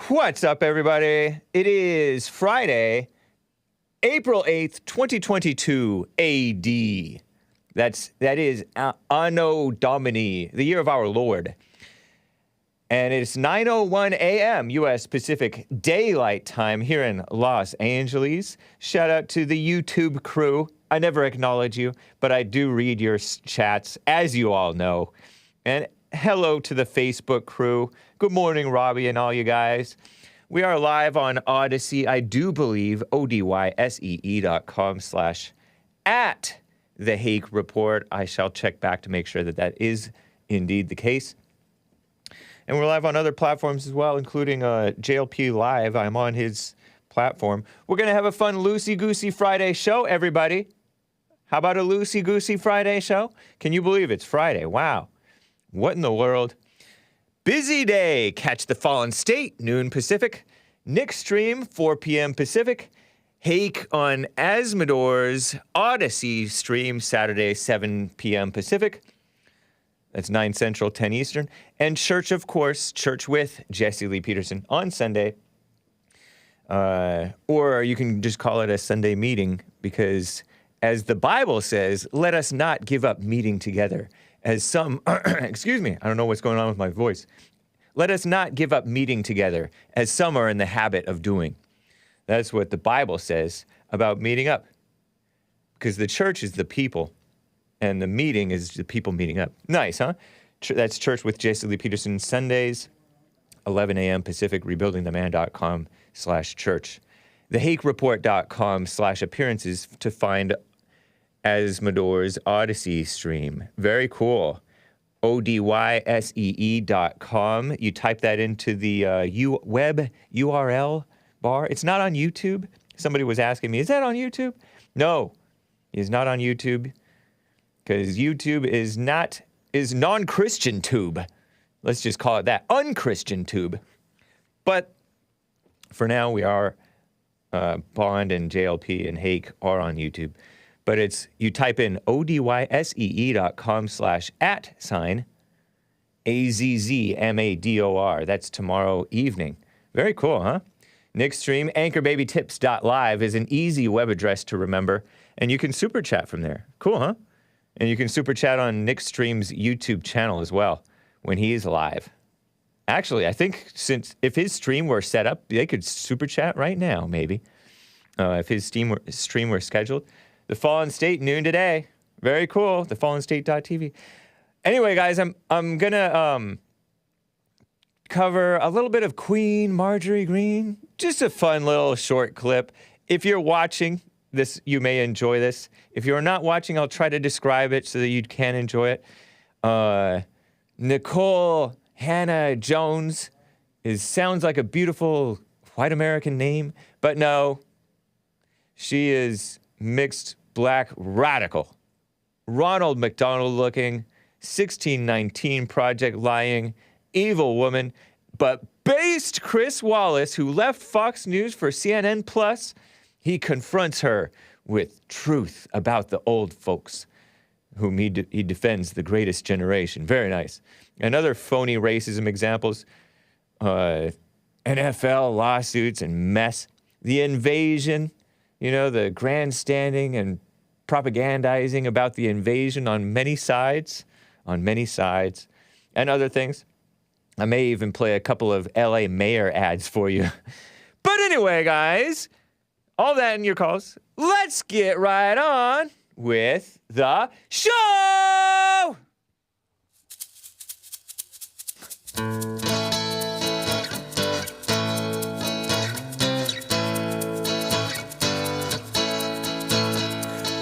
What's up, everybody? It is Friday, April 8th, 2022 AD. That is Anno Domini, the year of our Lord. And it's 9:01 a.m. U.S. Pacific Daylight Time here in Los Angeles. Shout out to the YouTube crew. I never acknowledge you, but I do read your chats, as you all know. And hello to the Facebook crew. Good morning, Robbie and all you guys. We are live on Odysee, I do believe, odysee.com/at the Hake Report. I shall check back to make sure that that is indeed the case. And we're live on other platforms as well, including JLP Live. I'm on his platform. We're going to have a fun loosey-goosey Friday show, everybody. How about a loosey-goosey Friday show? Can you believe it's Friday? Wow. What in the world? Busy day. Catch the Fallen State, noon Pacific. Nick stream, 4 p.m. Pacific. Hake on Azzmador's Odysee stream, Saturday, 7 p.m. Pacific. That's 9 Central, 10 Eastern. And church, of course, church with Jesse Lee Peterson on Sunday. Or you can just call it a Sunday meeting because, as the Bible says, let us not give up meeting together. As some, excuse me, I don't know what's going on with my voice. Let us not give up meeting together, as some are in the habit of doing. That's what the Bible says about meeting up. Because the church is the people. And the meeting is the people meeting up. Nice, huh? That's Church with Jesse Lee Peterson, Sundays, 11 a.m. Pacific, rebuildingtheman.com/church. TheHakeReport.com/appearances to find Azzmador's Odysee stream. Very cool. ODYSEE.com. You type that into the web URL bar. It's not on YouTube. Somebody was asking me, is that on YouTube? No, it's not on YouTube. Because YouTube is non-Christian tube. Let's just call it that. Unchristian tube. But for now, we are, Bond and JLP and Hake are on YouTube. But it's, you type in ODYSEE.com/@AZZMADOR. That's tomorrow evening. Very cool, huh? Nick's stream, anchorbabytips.live, is an easy web address to remember. And you can super chat from there. Cool, huh? And you can super chat on Nick Stream's YouTube channel as well when he is live. Actually, I think if his stream were set up, they could super chat right now, maybe. If his stream were scheduled. The Fallen State, noon today. Very cool. TheFallenState.tv. Anyway, guys, I'm gonna cover a little bit of Queen Marjorie Greene. Just a fun little short clip. If you're watching this, you may enjoy this. If you're not watching, I'll try to describe it so that you can enjoy it. Nikole Hannah-Jones sounds like a beautiful white American name, but no, she is mixed black radical. Ronald McDonald looking, 1619 Project lying, evil woman, but based Chris Wallace, who left Fox News for CNN Plus, he confronts her with truth about the old folks, whom he defends the greatest generation. Very nice. And other phony racism examples, NFL lawsuits and mess. The invasion, the grandstanding and propagandizing about the invasion on many sides, and other things. I may even play a couple of LA mayor ads for you. But anyway, guys, all that in your calls. Let's get right on with the show!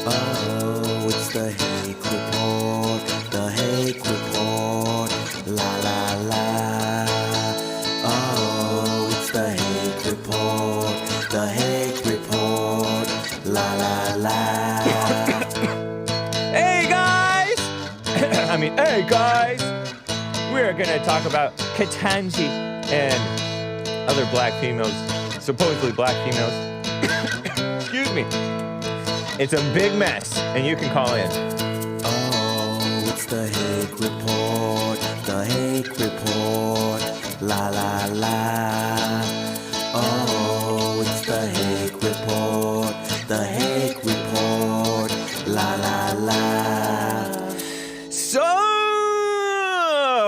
Oh, it's the Hake Report, the Hake Report, la la la. Oh, it's the Hake Report, the Hake Report, la la la. Hey guys! We're gonna talk about Ketanji and other black females, supposedly black females. Excuse me. It's a big mess, and you can call in. Oh, it's the Hake Report, La la la. Oh, it's the Hake Report. The Hake Report. La la la. So,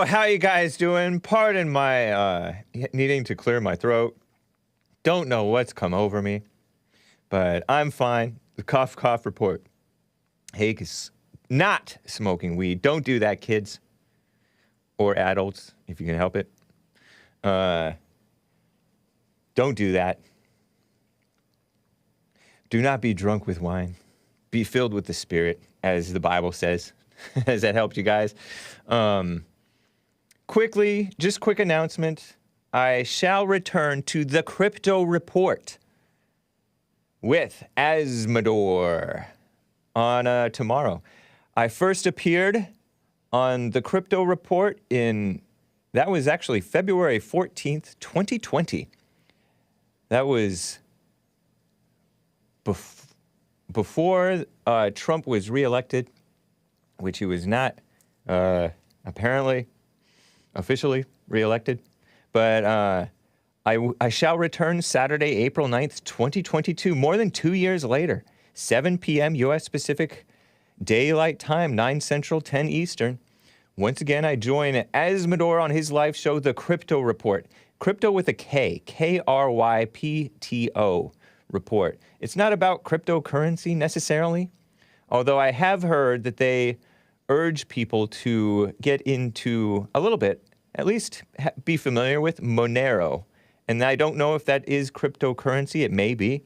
how you guys doing? Pardon my needing to clear my throat. Don't know what's come over me, but I'm fine. The cough cough report. Hake is not smoking weed. Don't do that, kids. Or adults, if you can help it. Don't do that. Do not be drunk with wine. Be filled with the Spirit, as the Bible says. Has that helped you guys? Quickly, just quick announcement. I shall return to the Crypto Report with Azzmador on tomorrow. I first appeared on the Crypto Report that was actually February 14th, 2020. That was before Trump was reelected, which he was not apparently officially reelected. But I shall return Saturday, April 9th, 2022, more than 2 years later, 7 p.m. U.S. Pacific Daylight Time, 9 Central, 10 Eastern. Once again, I join Azzmador on his live show, The Crypto Report. Crypto with a K, K-R-Y-P-T-O report. It's not about cryptocurrency necessarily, although I have heard that they urge people to get into a little bit, at least be familiar with Monero. And I don't know if that is cryptocurrency. It may be.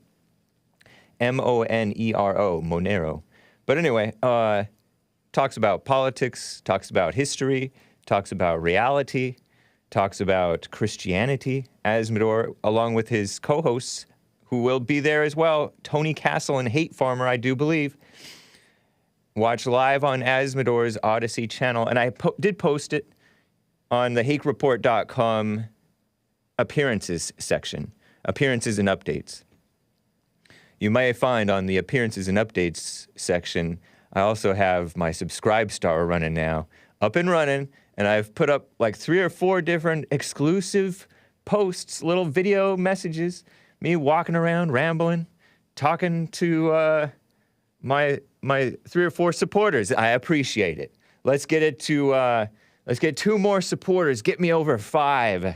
M-O-N-E-R-O, Monero. But anyway, talks about politics, talks about history, talks about reality, talks about Christianity. Azzmador, along with his co-hosts, who will be there as well, Tony Castle and Hate Farmer, I do believe. Watch live on Azzmador's Odysee channel. And I did post it on the HakeReport.com appearances section, appearances and updates. You may find on the appearances and updates section, I also have my Subscribe Star running now, up and running, and I've put up like 3 or 4 different exclusive posts, little video messages, me walking around, rambling, talking to my 3 or 4 supporters. I appreciate it. Let's get 2 more supporters. Get me over 5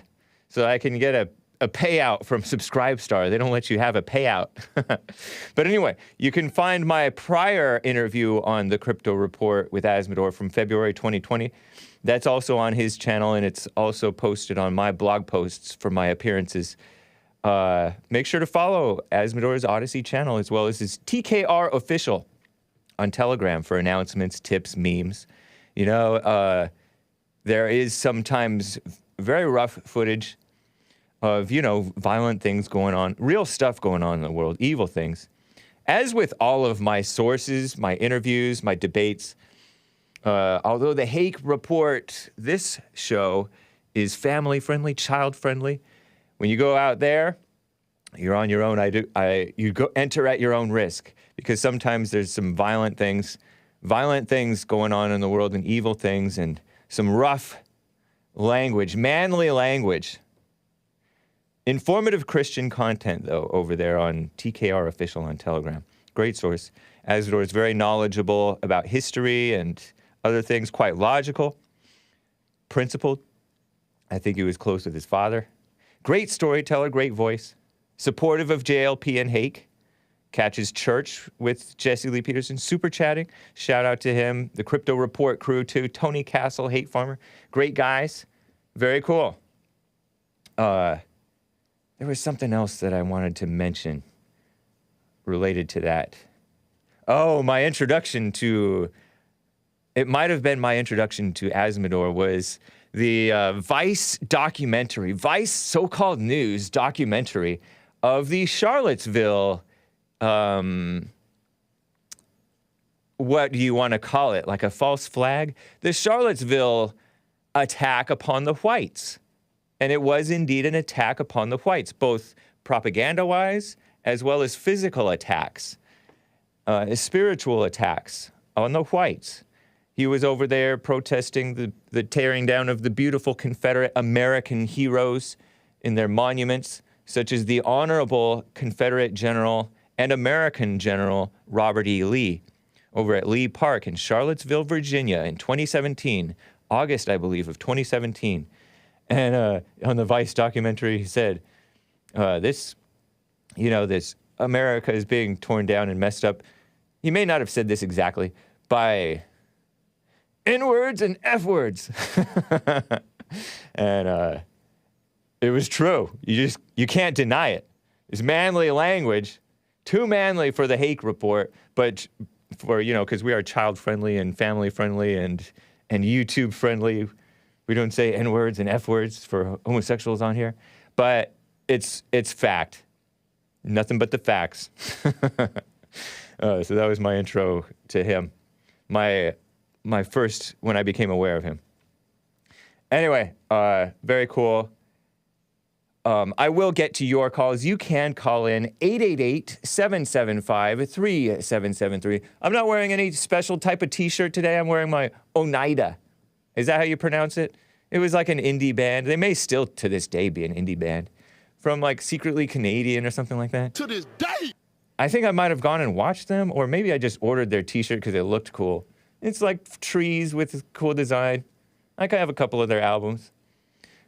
so I can get a payout from Subscribe Star. They don't let you have a payout. But anyway, you can find my prior interview on the Crypto Report with Azzmador from February 2020. That's also on his channel, and it's also posted on my blog posts for my appearances. Make sure to follow Azzmador's Odysee channel as well as his TKR Official on Telegram for announcements, tips, memes. You know, there is sometimes very rough footage of, you know, violent things going on, real stuff going on in the world, evil things. As with all of my sources, my interviews, my debates, although the Hake Report, this show, is family-friendly, child-friendly, when you go out there, you're on your own. You go enter at your own risk, because sometimes there's some violent things going on in the world, and evil things, and some rough language, manly language. Informative Christian content, though, over there on TKR Official on Telegram. Great source. Azzmador is very knowledgeable about history and other things, quite logical, principled. I think he was close with his father. Great storyteller, great voice. Supportive of JLP and Hake. Catches church with Jesse Lee Peterson. Super chatting. Shout out to him. The Crypto Report crew, too. Tony Castle, Hate Farmer. Great guys. Very cool. There was something else that I wanted to mention related to that. Oh, my introduction to... It might have been my introduction to Azzmador was the Vice documentary, Vice so-called news documentary of the Charlottesville, what do you want to call it, like a false flag? The Charlottesville attack upon the whites. And it was indeed an attack upon the whites, both propaganda-wise as well as physical attacks, spiritual attacks on the whites. He was over there protesting the tearing down of the beautiful Confederate American heroes in their monuments, such as the Honorable Confederate General and American General Robert E. Lee, over at Lee Park in Charlottesville, Virginia in 2017, August, I believe, of 2017. And on the Vice documentary, he said, this America is being torn down and messed up. He may not have said this exactly, by N-words and F-words. And it was true. You can't deny it. It's manly language, too manly for the Hake report, but for, because we are child-friendly and family-friendly and YouTube-friendly. We don't say N-words and F-words for homosexuals on here. But it's fact. Nothing but the facts. So that was my intro to him. My first, when I became aware of him. Anyway, very cool. I will get to your calls. You can call in 888-775-3773. I'm not wearing any special type of t-shirt today. I'm wearing my Oneida. Is that how you pronounce it? It was like an indie band. They may still to this day be an indie band. From like Secretly Canadian or something like that. To this day! I think I might have gone and watched them, or maybe I just ordered their t-shirt because it looked cool. It's like trees with cool design. I could have a couple of their albums.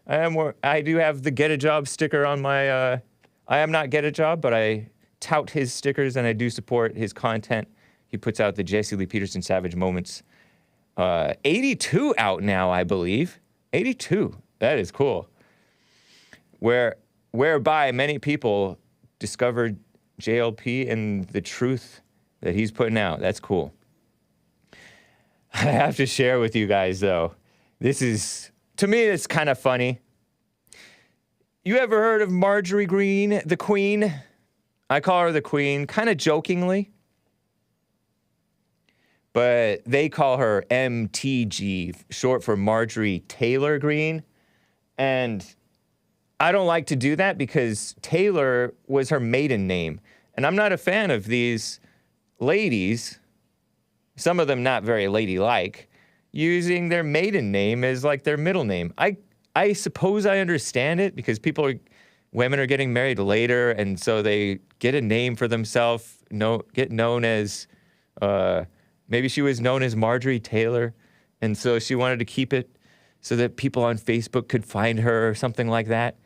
I do have the Get a Job sticker on my, I am not Get a Job, but I tout his stickers and I do support his content. He puts out the Jesse Lee Peterson Savage Moments. 82 out now, I believe. 82. That is cool. Whereby many people discovered JLP and the truth that he's putting out. That's cool. I have to share with you guys, though. This is, to me, it's kind of funny. You ever heard of Marjorie Greene, the Queen? I call her the Queen, kind of jokingly. But they call her MTG, short for Marjorie Taylor Greene. And I don't like to do that because Taylor was her maiden name. And I'm not a fan of these ladies, some of them not very ladylike, using their maiden name as like their middle name. I suppose I understand it because women are getting married later, and so they get a name for themselves, get known as, maybe she was known as Marjorie Taylor, and so she wanted to keep it so that people on Facebook could find her or something like that.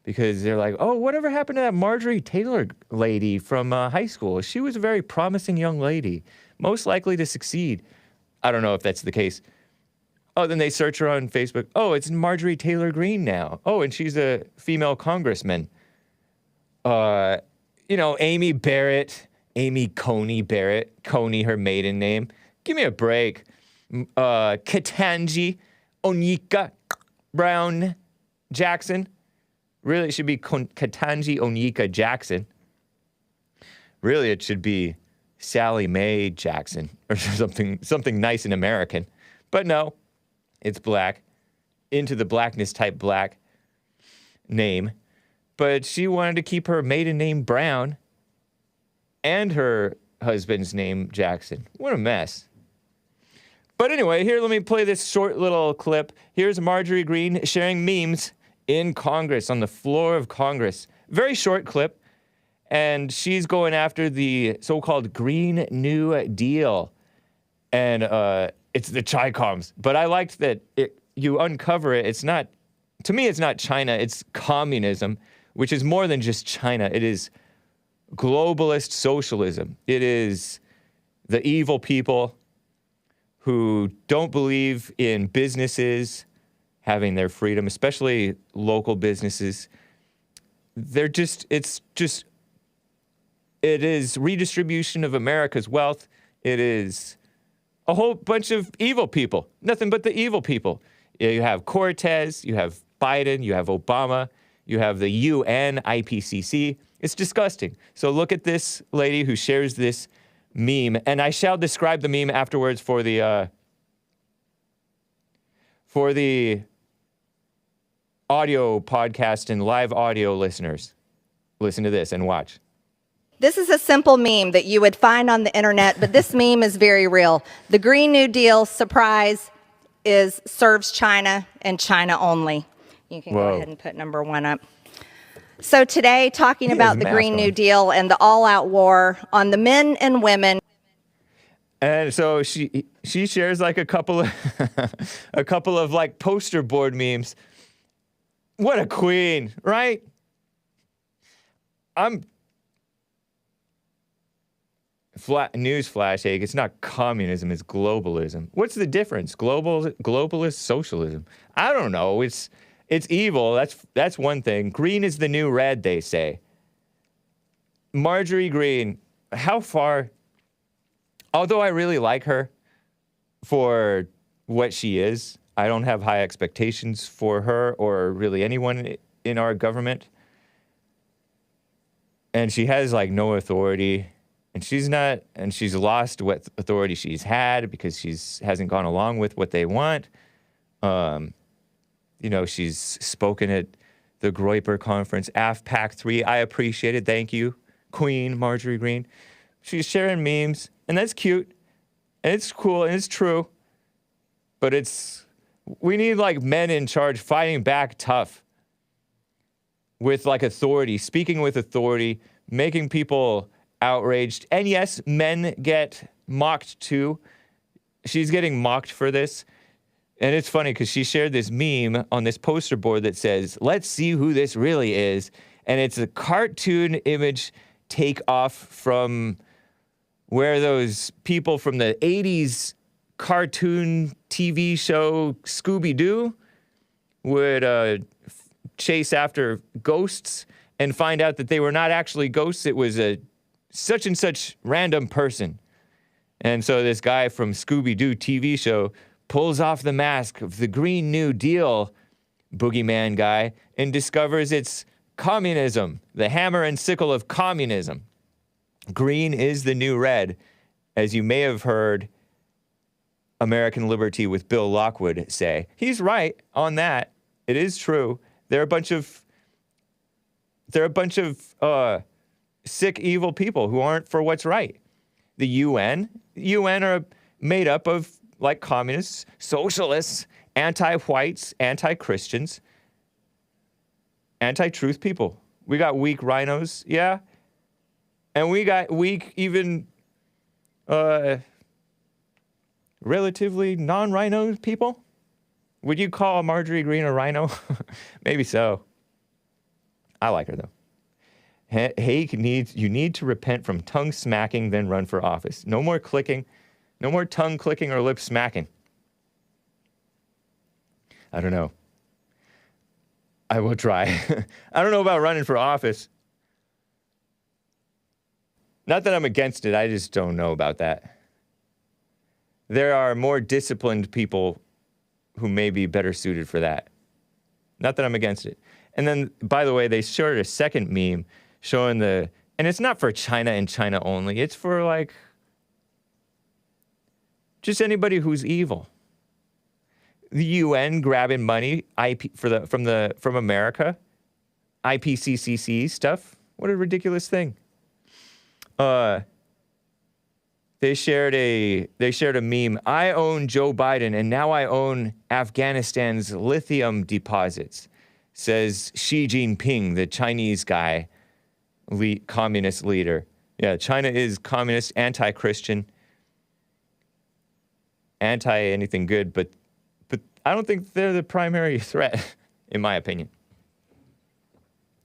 Because they're like, oh, whatever happened to that Marjorie Taylor lady from high school? She was a very promising young lady, most likely to succeed. I don't know if that's the case. Oh, then they search her on Facebook. Oh, it's Marjorie Taylor Greene now. Oh, and she's a female congressman. Amy Barrett, Amy Coney Barrett, Coney, her maiden name. Give me a break. Ketanji Onyika Brown Jackson. Really, it should be Ketanji Onyika Jackson. Really, it should be Sally Mae Jackson or something nice and American. But no, it's black. Into the blackness type black name. But she wanted to keep her maiden name Brown and her husband's name Jackson. What a mess. But anyway, here, let me play this short little clip. Here's Marjorie Greene sharing memes in Congress, on the floor of Congress. Very short clip. And she's going after the so-called Green New Deal. And it's the Chi-Coms. But I liked that you uncover it. It's not, to me, it's not China. It's communism, which is more than just China. It is globalist socialism. It is the evil people who don't believe in businesses having their freedom, especially local businesses. It is redistribution of America's wealth. It is a whole bunch of evil people, nothing but the evil people. You have Cortez, you have Biden, you have Obama, you have the UN, IPCC. It's disgusting. So look at this lady who shares this meme, and I shall describe the meme afterwards for the audio podcast and live audio listeners. Listen to this and watch. This is a simple meme that you would find on the internet, but this meme is very real. The Green New Deal, surprise, serves China and China only. You can go ahead and put number 1 up. So today, talking about the Green New Deal and the all-out war on the men and women. And so she shares like a couple of like poster board memes. What a queen, right? Newsflash, Hake, it's not communism, it's globalism. What's the difference? Globalist socialism. I don't know. It's evil. That's one thing. Green is the new red, they say. Marjorie Greene, how far? Although I really like her for what she is, I don't have high expectations for her or really anyone in our government. And she has like no authority. And she's lost what authority she's had because hasn't gone along with what they want. She's spoken at the Groyper conference, AFPAC 3. I appreciate it. Thank you, Queen Marjorie Greene. She's sharing memes, and that's cute, and it's cool, and it's true. But we need like men in charge fighting back tough with like authority, speaking with authority, making people outraged. And yes, men get mocked too. She's getting mocked for this. And it's funny because she shared this meme on this poster board that says, "Let's see who this really is." And it's a cartoon image take off from where those people from the 80s cartoon TV show Scooby-Doo would chase after ghosts and find out that they were not actually ghosts. It was a such and such random person. And so this guy from Scooby-Doo TV show pulls off the mask of the Green New Deal boogeyman guy and discovers it's communism, the hammer and sickle of communism. Green is the new red. As you may have heard American Liberty with Bill Lockwood say. He's right on that. It is true. They're a bunch of sick, evil people who aren't for what's right. The UN are made up of like communists, socialists, anti-whites, anti-Christians, anti-truth people. We got weak rhinos, yeah. And we got weak, even relatively non-rhino people. Would you call Marjorie Greene a rhino? Maybe so. I like her, though. Hake you need to repent from tongue smacking, then run for office. No more clicking. No more tongue clicking or lip smacking. I don't know. I will try. I don't know about running for office. Not that I'm against it, I just don't know about that. There are more disciplined people who may be better suited for that. Not that I'm against it. And then, by the way, they shared a second meme showing and it's not for China and China only, it's for like, just anybody who's evil. The UN grabbing money from America, IPCC stuff. What a ridiculous thing. They shared a meme. I own Joe Biden, and now I own Afghanistan's lithium deposits, says Xi Jinping, the Chinese guy, communist leader. Yeah, China is communist, anti-Christian, anti-anything good, but I don't think they're the primary threat, in my opinion.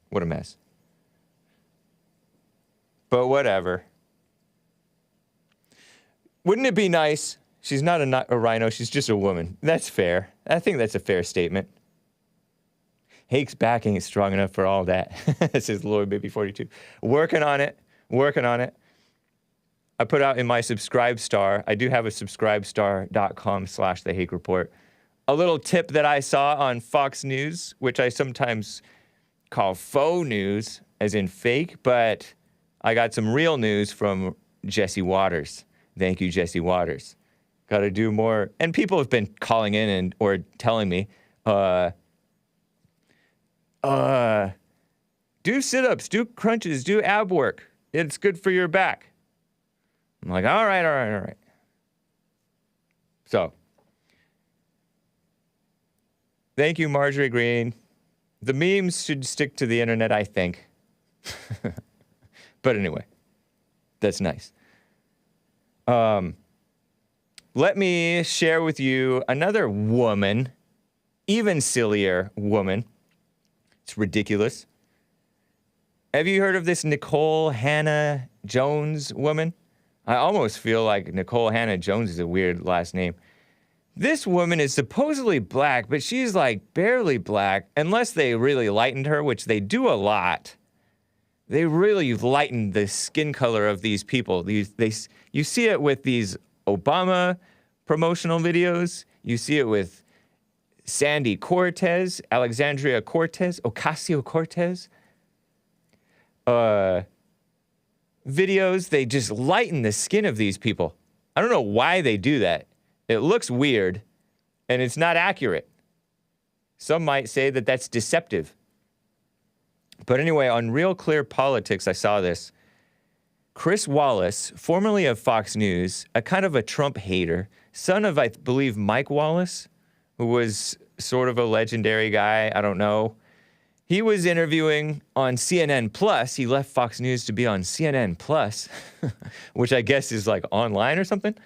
What a mess. But whatever. Wouldn't it be nice? She's not a rhino, she's just a woman. That's fair. I think that's a fair statement. Hake's backing is strong enough for all that, says Lord Baby 42. Working on it. I put out in my Subscribestar, I do have a subscribestar.com/The Hake Report, a little tip that I saw on Fox News, which I sometimes call faux news, as in fake, but I got some real news from Jesse Waters. Thank you, Jesse Waters. Got to do more. And people have been calling in or telling me, do sit-ups, do crunches, do ab work. It's good for your back. I'm like, all right. So, thank you, Marjorie Greene. The memes should stick to the internet, I think. But anyway, that's nice. Let me share with you another woman, even sillier woman. It's ridiculous. Have you heard of this Nikole Hannah-Jones woman? I almost feel like Nikole Hannah-Jones is a weird last name. This woman is supposedly black, but she's like barely black, unless they really lightened her, which they do a lot. They really lightened the skin color of these people. You see it with these Obama promotional videos. You see it with Sandy Cortez, Alexandria Cortez, Ocasio-Cortez. Videos, they just lighten the skin of these people. I don't know why they do that. It looks weird, and it's not accurate. Some might say that that's deceptive. But anyway, on Real Clear Politics, I saw this. Chris Wallace, formerly of Fox News, a kind of a Trump hater, son of, I believe, Mike Wallace, who was sort of a legendary guy, I don't know. He was interviewing on CNN Plus. He left Fox News to be on CNN Plus, which I guess is like online or something.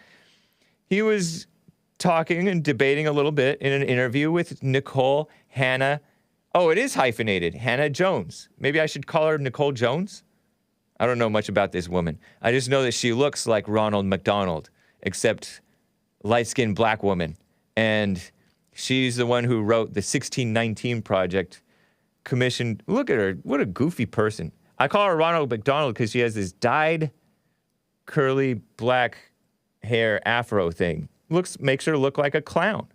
He was talking and debating a little bit in an interview with Nikole Hannah. Oh, it is hyphenated, Hannah-Jones. Maybe I should call her Nikole Jones? I don't know much about this woman. I just know that she looks like Ronald McDonald, except light-skinned black woman. And she's the one who wrote the 1619 Project, commissioned. Look at her. What a goofy person. I call her Ronald McDonald because she has this dyed, curly, black hair afro thing. Makes her look like a clown.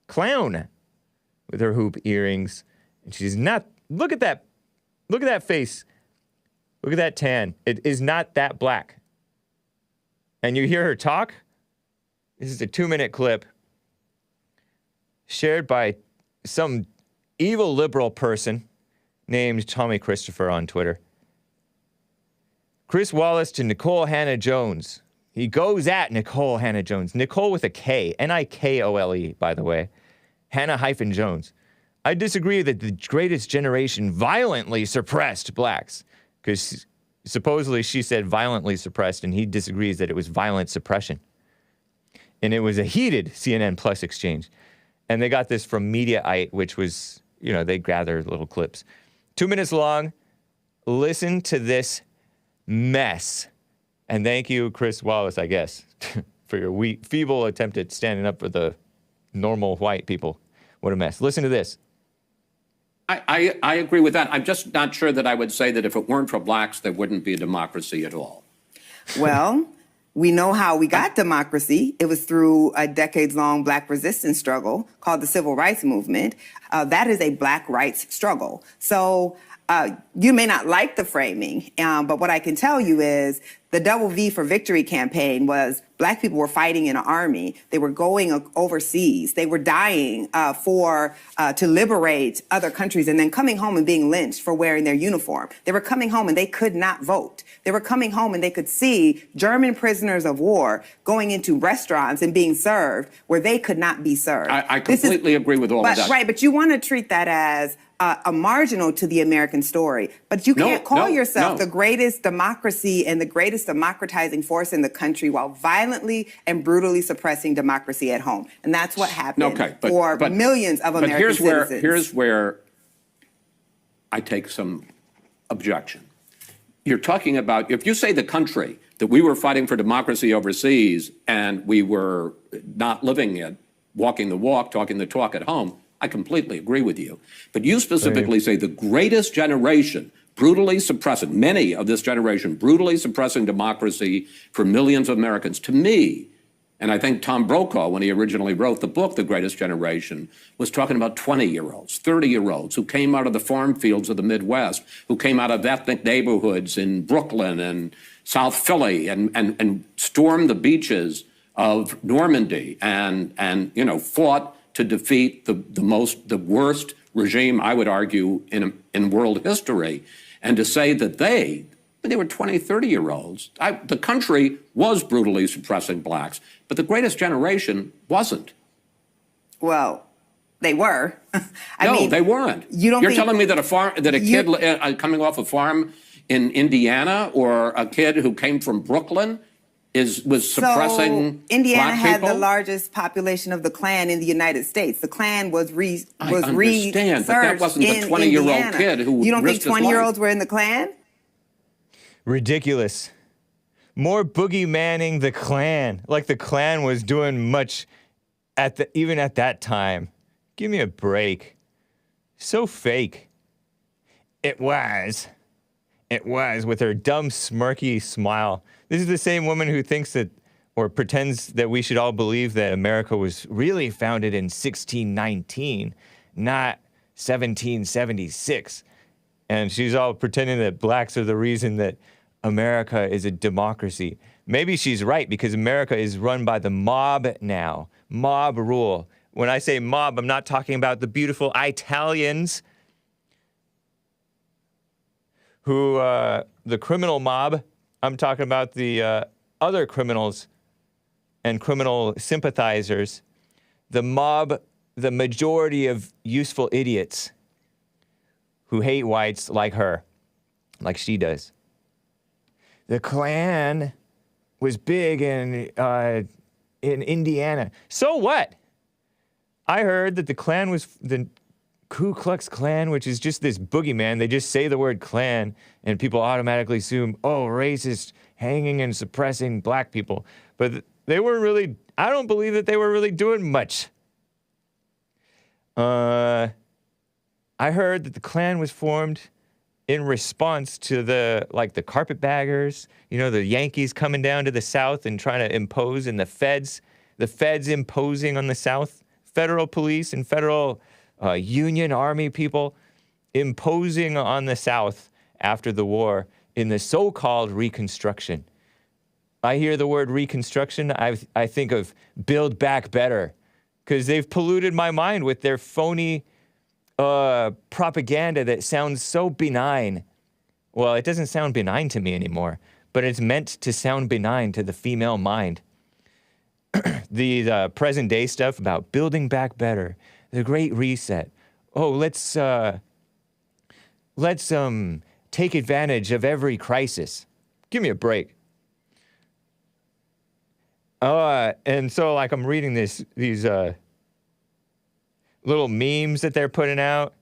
Clown. With her hoop earrings. And she's not, look at that face. Look at that tan. It is not that black. And you hear her talk? This is a 2-minute clip shared by some evil liberal person named Tommy Christopher on Twitter. Chris Wallace to Nikole Hannah-Jones. He goes at Nikole Hannah-Jones. Nikole with a K. Nikole, by the way. Hannah-Jones. I disagree that the greatest generation violently suppressed blacks. Because supposedly she said violently suppressed, and he disagrees that it was violent suppression. And it was a heated CNN Plus exchange. And they got this from Mediaite, which was, they gather little clips. 2 minutes long. Listen to this mess. And thank you, Chris Wallace, I guess, for your feeble attempt at standing up for the normal white people. What a mess. Listen to this. I agree with that. I'm just not sure that I would say that if it weren't for blacks, there wouldn't be a democracy at all. Well, we know how we got democracy. It was through a decades-long black resistance struggle called the Civil Rights Movement. That is a black rights struggle. So you may not like the framing, but what I can tell you is the Double V for Victory campaign was black people were fighting in an army. They were going overseas. They were dying to liberate other countries and then coming home and being lynched for wearing their uniform. They were coming home and they could not vote. They were coming home and they could see German prisoners of war going into restaurants and being served where they could not be served. I completely agree with all of that. Right, but you want to treat that as a marginal to the American story. But you can't call yourself the greatest democracy and the greatest democratizing force in the country while violently and brutally suppressing democracy at home. And that's what happened for millions of American citizens. Here's where I take some objection. You're talking about, if you say the country, that we were fighting for democracy overseas and we were not living it, walking the walk, talking the talk at home, I completely agree with you. But you specifically say the greatest generation brutally suppressing, many of this generation brutally suppressing democracy for millions of Americans. To me, and I think Tom Brokaw, when he originally wrote the book, The Greatest Generation, was talking about 20-year-olds, 30-year-olds who came out of the farm fields of the Midwest, who came out of ethnic neighborhoods in Brooklyn and South Philly and stormed the beaches of Normandy and fought to defeat the worst regime, I would argue, in world history, and to say that they They were 20, 30-year-olds. The country was brutally suppressing blacks, but the greatest generation wasn't. Well, they were. I mean, they weren't. You're telling me that a kid coming off a farm in Indiana or a kid who came from Brooklyn was suppressing Indiana black had people? the largest population of the Klan in the United States. The Klan was I understand, but that wasn't the 20-year-old kid who You don't think risked his life. 20-year-olds were in the Klan? Ridiculous. More boogeymanning the Klan. Like the Klan was doing much even at that time. Give me a break. So fake. It was with her dumb, smirky smile. This is the same woman who thinks that, or pretends that we should all believe that America was really founded in 1619, not 1776. And she's all pretending that blacks are the reason that America is a democracy. Maybe she's right, because America is run by the mob now. Mob rule. When I say mob, I'm not talking about the beautiful Italians who, the criminal mob. I'm talking about the other criminals and criminal sympathizers. The mob, the majority of useful idiots who hate whites like her, like she does. The Klan was big in Indiana. So what? I heard that the Klan was the Ku Klux Klan, which is just this boogeyman. They just say the word Klan, and people automatically assume, oh, racist, hanging and suppressing black people. But they weren't really, I don't believe that they were really doing much. I heard that the Klan was formed in response to the carpetbaggers, the Yankees coming down to the South and trying to impose, and the feds imposing on the South, federal police and federal Union Army people imposing on the South after the war in the so-called Reconstruction. I hear the word Reconstruction, I think of Build Back Better, because they've polluted my mind with their phony propaganda that sounds so benign. Well, it doesn't sound benign to me anymore, but it's meant to sound benign to the female mind. The present day stuff about building back better, the Great Reset. Oh, let's take advantage of every crisis. Give me a break. And so I'm reading these little memes that they're putting out.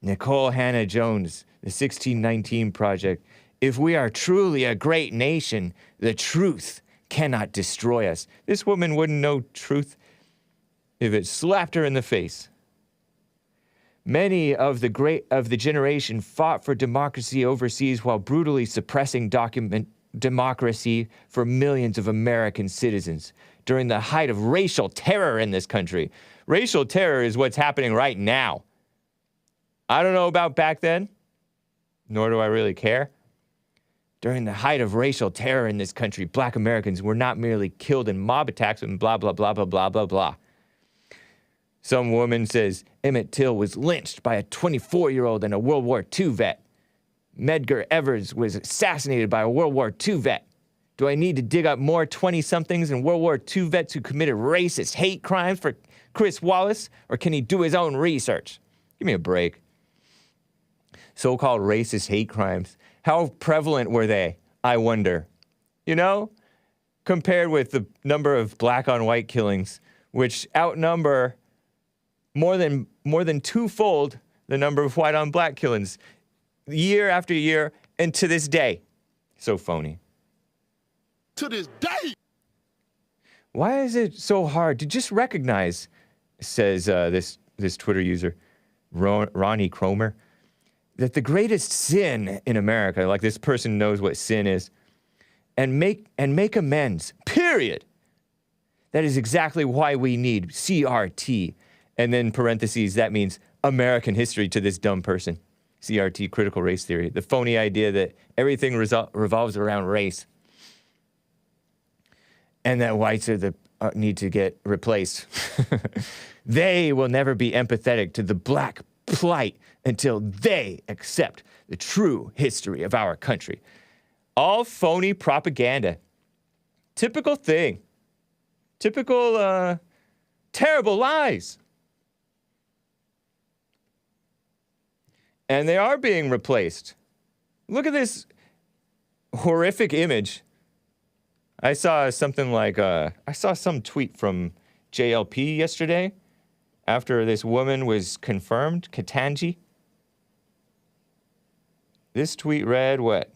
Nikole Hannah-Jones, the 1619 Project. If we are truly a great nation, the truth cannot destroy us. This woman wouldn't know truth if it slapped her in the face. Many of the generation fought for democracy overseas while brutally suppressing democracy for millions of American citizens during the height of racial terror in this country. Racial terror is what's happening right now. I don't know about back then, nor do I really care. During the height of racial terror in this country, black Americans were not merely killed in mob attacks and blah, blah, blah, blah, blah, blah, blah. Some woman says Emmett Till was lynched by a 24-year-old and a World War II vet. Medgar Evers was assassinated by a World War II vet. Do I need to dig up more 20-somethings and World War II vets who committed racist hate crimes for Chris Wallace, or can he do his own research? Give me a break. So-called racist hate crimes. How prevalent were they, I wonder? Compared with the number of black-on-white killings, which outnumber more than twofold the number of white-on-black killings, year after year, and to this day. So phony. To this day. Why is it so hard to just recognize, says this Twitter user, Ronnie Cromer, that the greatest sin in America, like this person knows what sin is, and make amends, period. That is exactly why we need CRT. And then parentheses, that means American history to this dumb person. CRT, critical race theory, the phony idea that everything revolves around race. And that whites are need to get replaced. They will never be empathetic to the black plight until they accept the true history of our country. All phony propaganda. Typical thing. Typical, terrible lies. And they are being replaced. Look at this horrific image. I saw something like, I saw some tweet from JLP yesterday after this woman was confirmed, Ketanji. This tweet read what?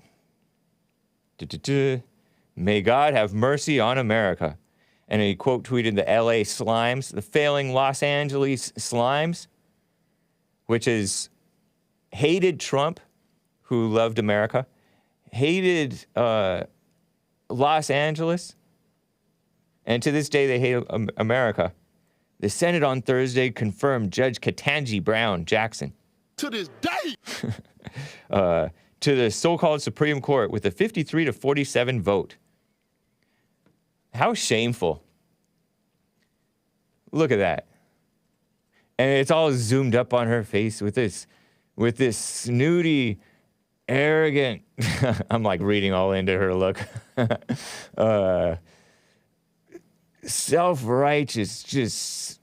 May God have mercy on America. And he quote tweeted the LA Slimes, the failing Los Angeles Slimes, which is hated Trump, who loved America, hated Los Angeles, and to this day they hate America. The Senate on Thursday confirmed Judge Ketanji Brown Jackson To this day. to the so-called Supreme Court with a 53-47 vote. How shameful. Look at that. And it's all zoomed up on her face with this snooty, arrogant, I'm like reading all into her look. Self-righteous, just,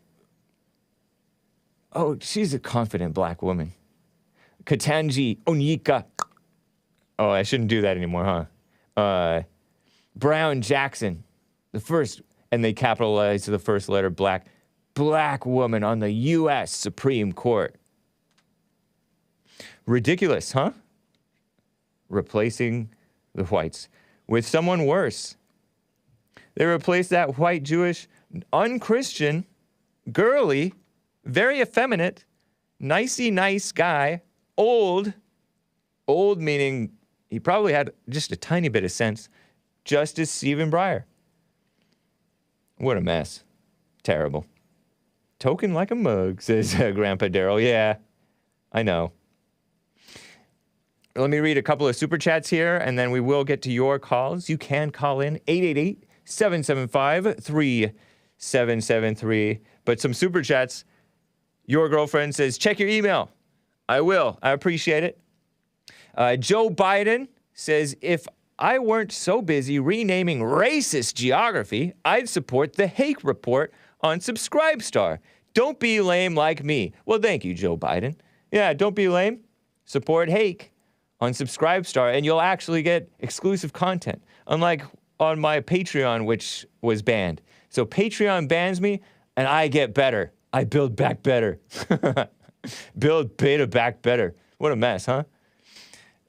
oh, she's a confident black woman. Ketanji Onyika. Oh, I shouldn't do that anymore, huh? Brown Jackson, the first, and they capitalized the first letter black woman on the U.S. Supreme Court. Ridiculous, huh? Replacing the whites with someone worse. They replaced that white Jewish, unchristian, girly, very effeminate, nicey nice guy, old meaning he probably had just a tiny bit of sense, Justice Stephen Breyer. What a mess. Terrible. Token like a mug, says Grandpa Daryl. Yeah, I know. Let me read a couple of super chats here, and then we will get to your calls. You can call in 888-775-3773. But some super chats. Your girlfriend says, check your email. I will. I appreciate it. Joe Biden says, if I weren't so busy renaming racist geography, I'd support the Hake report on Subscribestar. Don't be lame like me. Well, thank you, Joe Biden. Yeah, don't be lame. Support Hake on Subscribestar, and you'll actually get exclusive content, unlike on my Patreon, which was banned. So Patreon bans me, and I get better. I build back better. Build beta back better. What a mess, huh?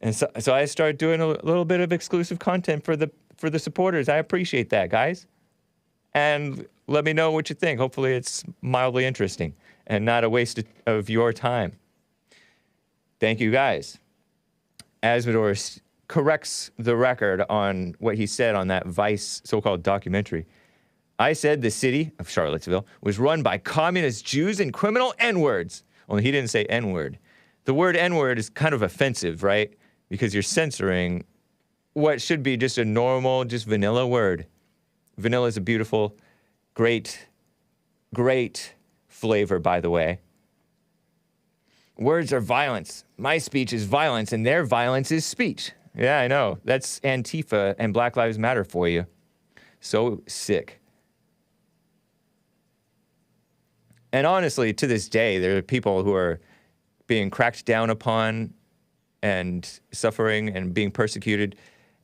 And so I start doing a little bit of exclusive content for the supporters. I appreciate that, guys. And let me know what you think. Hopefully it's mildly interesting and not a waste of your time. Thank you, guys. Azzmador corrects the record on what he said on that Vice so-called documentary. I said the city of Charlottesville was run by communist Jews and criminal N-words. Only he didn't say N-word. The word N-word is kind of offensive, right? Because you're censoring what should be just a normal, just vanilla word. Vanilla is a beautiful, great flavor, by the way. Words are violence. My speech is violence, and their violence is speech. Yeah, I know. That's Antifa and Black Lives Matter for you. So sick. And honestly, to this day, there are people who are being cracked down upon and suffering and being persecuted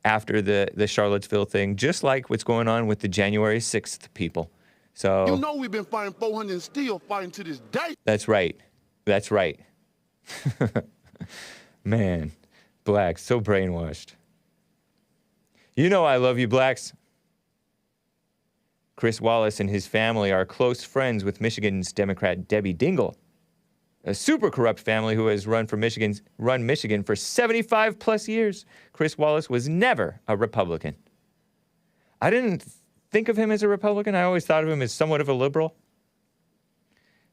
after the Charlottesville thing, just like what's going on with the January 6th people. So You know we've been fighting 400 and still fighting to this day. That's right. That's right. Man, blacks, so brainwashed. You know I love you, blacks. Chris Wallace and his family are close friends with Michigan's Democrat Debbie Dingell, a super corrupt family who has run Michigan for 75 plus years. Chris Wallace was never a Republican. I didn't think of him as a Republican. I always thought of him as somewhat of a liberal.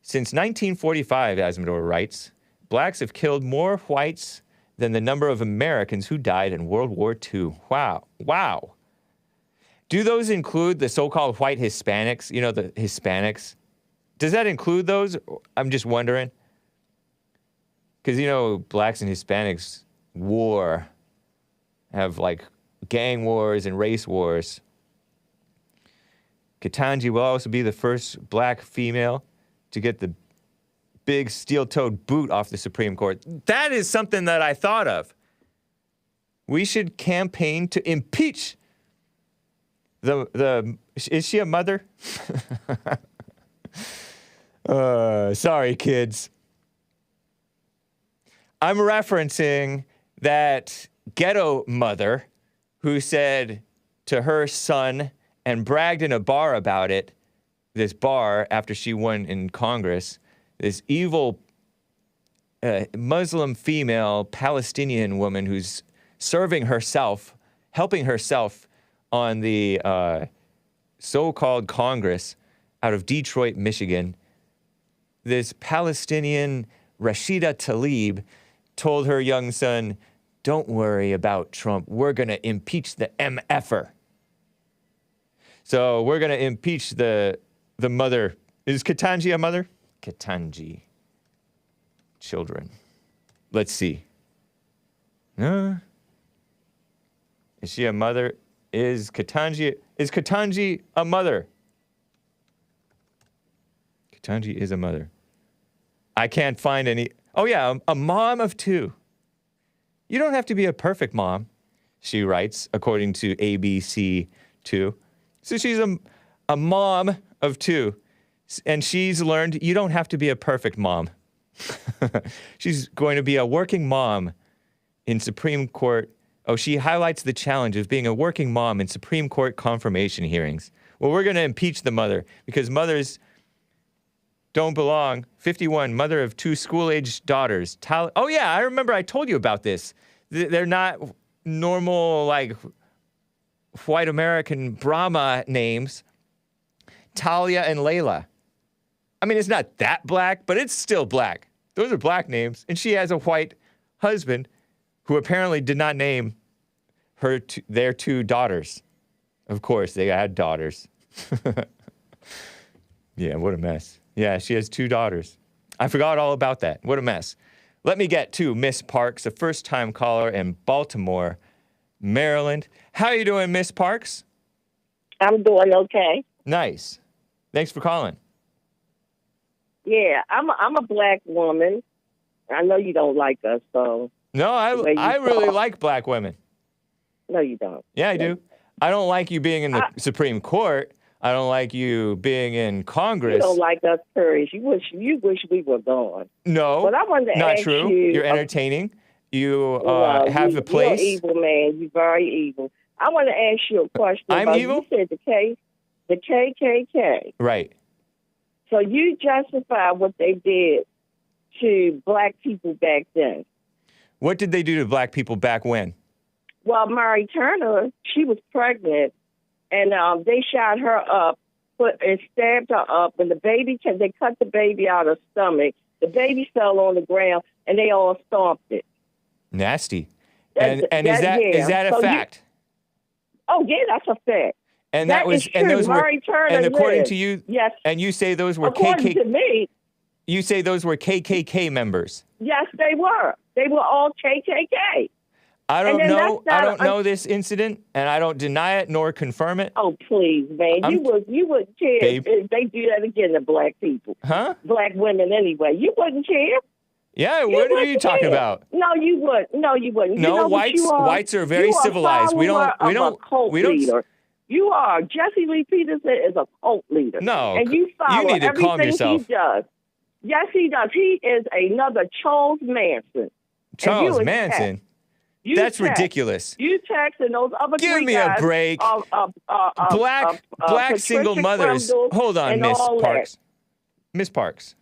Since 1945, Azzmador writes, blacks have killed more whites than the number of Americans who died in World War II. Wow. Wow. Do those include the so-called white Hispanics? You know, the Hispanics? Does that include those? I'm just wondering. Because, you know, blacks and Hispanics have, like, gang wars and race wars. Ketanji will also be the first black female to get the big steel-toed boot off the Supreme Court. That is something that I thought of. We should campaign to impeach is she a mother? Sorry, kids. I'm referencing that ghetto mother who said to her son and bragged in a bar about it, this bar after she won in Congress, this evil Muslim female Palestinian woman who's serving herself, helping herself on the so-called Congress out of Detroit, Michigan. This Palestinian Rashida Tlaib told her young son, don't worry about Trump. We're going to impeach the MFer. So we're going to impeach the mother. Is Ketanji a mother? Ketanji. Children. Let's see. Is she a mother? Is Ketanji a mother? Ketanji is a mother. I can't find any. Oh, yeah, a mom of two. You don't have to be a perfect mom, she writes, according to ABC2. So she's a mom of two. And she's learned you don't have to be a perfect mom. She's going to be a working mom in Supreme Court. Oh, she highlights the challenge of being a working mom in Supreme Court confirmation hearings. Well, we're going to impeach the mother because mothers don't belong. 51, mother of two school-aged daughters. Oh, yeah, I remember I told you about this. They're not normal, like, white American Brahma names. Talia and Layla. I mean, it's not that black, but it's still black. Those are black names. And she has a white husband who apparently did not name their two daughters. Of course, they had daughters. Yeah, what a mess. Yeah, she has two daughters. I forgot all about that. What a mess. Let me get to Miss Parks, a first-time caller in Baltimore, Maryland. How are you doing, Miss Parks? I'm doing okay. Nice. Thanks for calling. Yeah, I'm a black woman. I know you don't like us, so. No, I really like black women. No, you don't. Yeah, I do. I don't like you being in the Supreme Court. I don't like you being in Congress. You don't like us, period. You wish we were gone. No, but I wanted to not ask true. You're entertaining. You have the place. You're evil, man. You're very evil. I want to ask you a question. I'm evil? You said the KKK. Right. So you justify what they did to black people back then. What did they do to black people back when? Well, Mary Turner, she was pregnant, and they shot her up and stabbed her up, and they cut the baby out of her stomach. The baby fell on the ground, and they all stomped it. Nasty. And is that a fact? Oh, yeah, that's a fact. And that was, and those were, and according to you, yes. And you say those were according to me. You say those were KKK members. Yes, they were. They were all KKK. I don't know. I don't know this incident, and I don't deny it nor confirm it. Oh, please, man. You wouldn't care if they do that again to black people. Huh? Black women anyway. You wouldn't care. Yeah, what are you talking about? No, you wouldn't. No, you wouldn't. No, you know whites are very civilized. We don't. Leader. You are. Jesse Lee Peterson is a cult leader. No, and you follow need to calm yourself. He does. Yes, he does. He is another Charles Manson. Charles Manson? That's ridiculous. You text and those other Give me a break. Black single mothers. Hold on, Miss Parks. Miss Parks.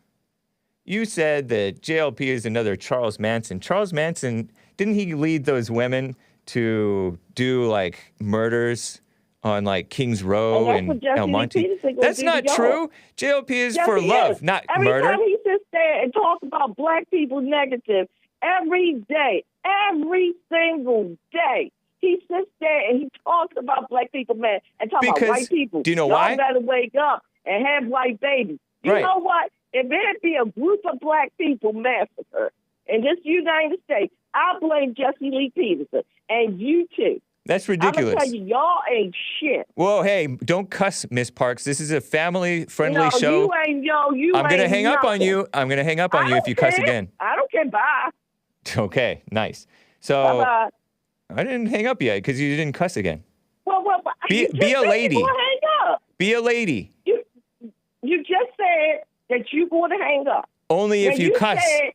You said that JLP is another Charles Manson. Charles Manson, didn't he lead those women to do like murders on like Kings Row and El Monte? That's not true. JLP is for love, not murder. Every time he sits there and talks about black people negative, every day, every single day, he sits there and he talks about black people, man, and talks about white people. Do you know why? Y'all better wake up and have white babies. You know what? If there'd be a group of black people massacred in this United States, I'll blame Jesse Lee Peterson, and you too. That's I'm ridiculous. gonna tell you, y'all ain't shit. Whoa, hey, don't cuss, Miss Parks. This is a family-friendly No, show. you ain't, you I'm gonna ain't hang up on nothing. you. I'm gonna hang up on I you if don't you cuss care. again. I don't care. Bye. Okay, nice. So Bye-bye. I didn't hang up yet because you didn't cuss again. Well, Be you just a said lady. You gonna hang up. Be a lady. You just said that you going to hang up. Only if And you cuss. Said,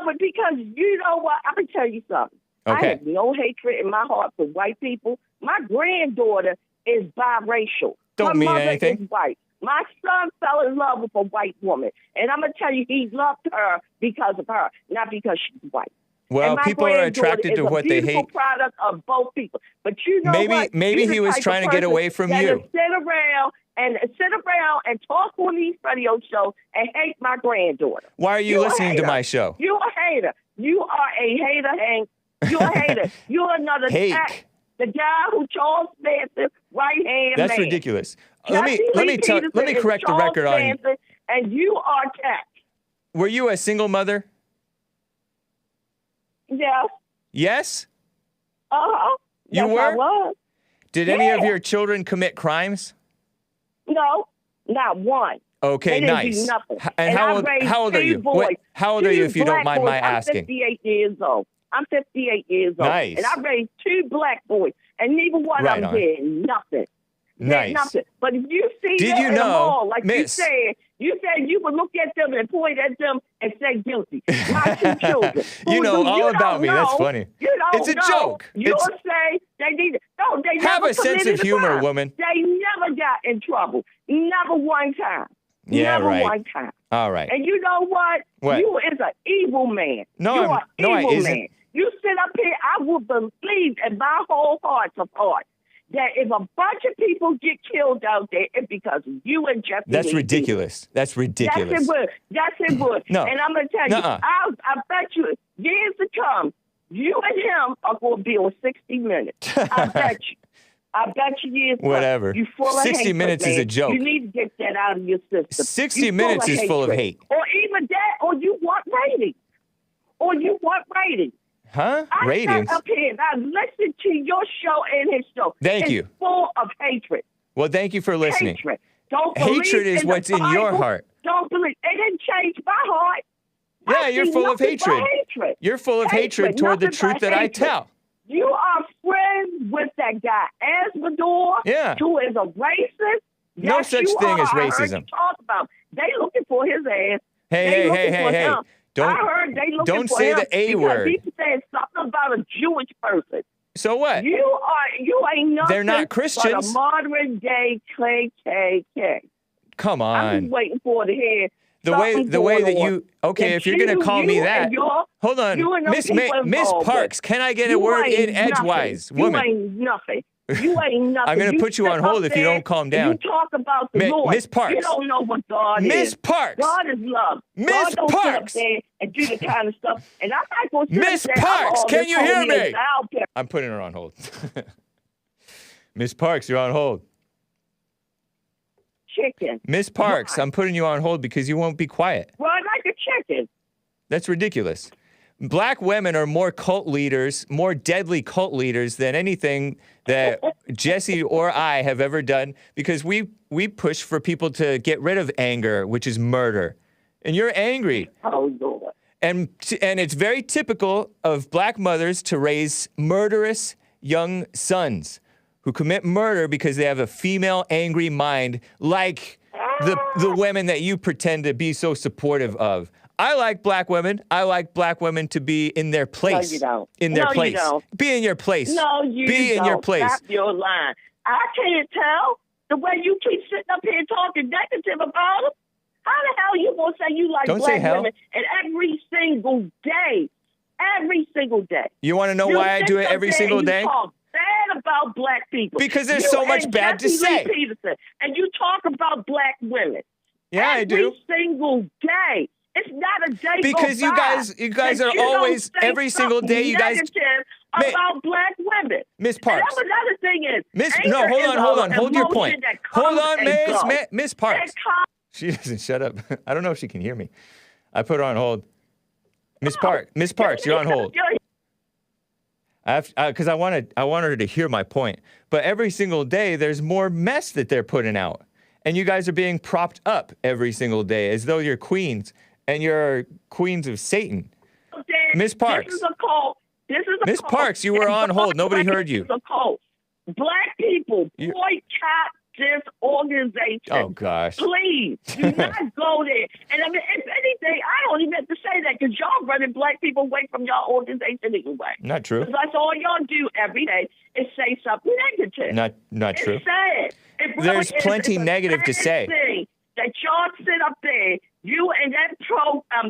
but because you know what? I'm going to tell you something. Okay. I have no hatred in my heart for white people. My granddaughter is biracial. Don't Her mean mother anything. is white. My son fell in love with a white woman. And I'm going to tell you, he loved her because of her, not because she's white. Well, And people are attracted to what they hate. It's a beautiful product of both people. But you know what? Maybe You're he the was type of trying to get person away from that you. will sit around and talk on these radio shows and hate my granddaughter. Why are you You're a listening to hater. my show? You're a hater. You are a hater, Hank. You're a hater. You're another Hake. tack. The guy who Charles Manson right-hand That's man. ridiculous. Jesse Let Lee me Peterson is correct the Charles record on. Manson, and you are tack. Were you a single mother? Yes. Yes? Uh-huh. You Yes, were? I was. Did any of Yeah. your children commit crimes? No, not one. Okay, They didn't nice. do nothing. And how old are you? Boys, how old are you, if you don't black mind boys. my asking? I'm 58 years old. I'm 58 years old. Nice. And I raised 2 black boys, and neither one Right of them on. did nothing. Nice. Did nothing. But if you see Did them you in the know, mall, like Miss- you said you would look at them and point at them and say guilty. My 2 children. You know all you about don't me. That's know. funny. You don't It's a know. joke. You'll It's- say they need no. They Have never a sense committed of humor, crime. woman. They never got in trouble. Never one time. Yeah, never right. one time. All right. And you know what? What? You is an evil man. No, you I'm- are no, I evil isn't. man. You sit up here, I will believe in my whole heart of heart that if a bunch of people get killed out there, it's because of you and Jesse. That's Lee ridiculous. That's ridiculous. Yes, it would. Yes, it would. No. And I'm going to tell you, Nuh-uh. I bet you, years to come, you and him are going to be on 60 Minutes. I bet you. I bet you years to come. Whatever. You full of 60 hatred, Minutes is man. a joke. You need to get that out of your system. 60 You Minutes full is full of hatred. hate. Or even that, or you want ratings. Huh? I Ratings? sat up here and I listened to your show and his show. Thank It's you. full of hatred. Well, thank you for listening. Hatred. Don't believe Hatred is in the what's in your Bible. heart. Don't believe. It didn't change my heart. Yeah, I you're see full of nothing but hatred. hatred. You're full of hatred toward the nothing truth but that I hatred. tell. You are friends with that guy, Azzmador, Yeah. who is a racist. No Yes, such you thing are. as I heard racism. you talk about him. They looking for his ass. Hey, They hey, looking hey, for hey, hey. him. Don't- I heard they looking don't for say him the A because word. he said something about a Jewish person. So what? You ain't nothing They're not but Christians. a modern day KKK. Come I'm on. just waiting for to hear The way something that going on. you okay, That if you're gonna you- call me you that, and your- hold on, you and those Miss people Miss involved Parks, with. can I get a You word ain't in edgewise, nothing. woman? You ain't nothing. You ain't nothing. I'm gonna put you sit on hold up if you there don't calm and down. You talk about the Mi- Lord. Miss Parks. You don't know what God Miss is. Parks. God is love. Miss God don't sit Parks. up there and do the kind of stuff. And I'm not going to sit Miss up there. I'm Parks, all can this you hear holy me? as thou parent. I'm putting her on hold. Miss Parks, you're on hold. Chicken. Miss Parks, I'm putting you on hold because you won't be quiet. Run like a chicken. That's ridiculous. Black women are more cult leaders, more deadly cult leaders than anything that Jesse or I have ever done because we push for people to get rid of anger, which is murder. And you're angry. Oh, Lord. And it's very typical of black mothers to raise murderous young sons who commit murder because they have a female angry mind like the women that you pretend to be so supportive of. I like black women. I like black women to be in their place. No, you don't. In their No, you place. don't. Be in your place. No, you Be don't. in your place. Stop your line. I can't tell the way you keep sitting up here talking negative about them. How the hell you gonna say you like Don't say black hell. women and every single day? Every single day. You want to know why I do it every single day? You talk bad about black people. Because there's You so much and bad to Jesse say. Lee Peterson, and you talk about black women. Yeah, I do. Every single day. It's not a day Because go you by guys that are you don't always say every single day. You guys, negative Ma- about black women. Miss And Parks. that's another thing is No, anger hold is on, hold a on. Hold your emotion point. that comes Hold on, and goes. Miss Parks. It comes- She doesn't shut up. I don't know if she can hear me. I put her on hold. Miss Parks, you're on hold. Because I want her to hear my point. But every single day, there's more mess that they're putting out. And you guys are being propped up every single day as though you're queens and you're queens of Satan. Miss Parks. This is a cult. Miss Parks, you were on hold. Nobody heard you. This is a cult. Black people, boycott this organization. Oh, gosh. Please, do not go there. And I mean, if anything, I don't even have to say that because y'all running black people away from y'all organization anyway. Not true. Because that's all y'all do every day is say something negative. Not true. It's sad. It really There's plenty it's a negative to sad say. thing that y'all sit up there, you and that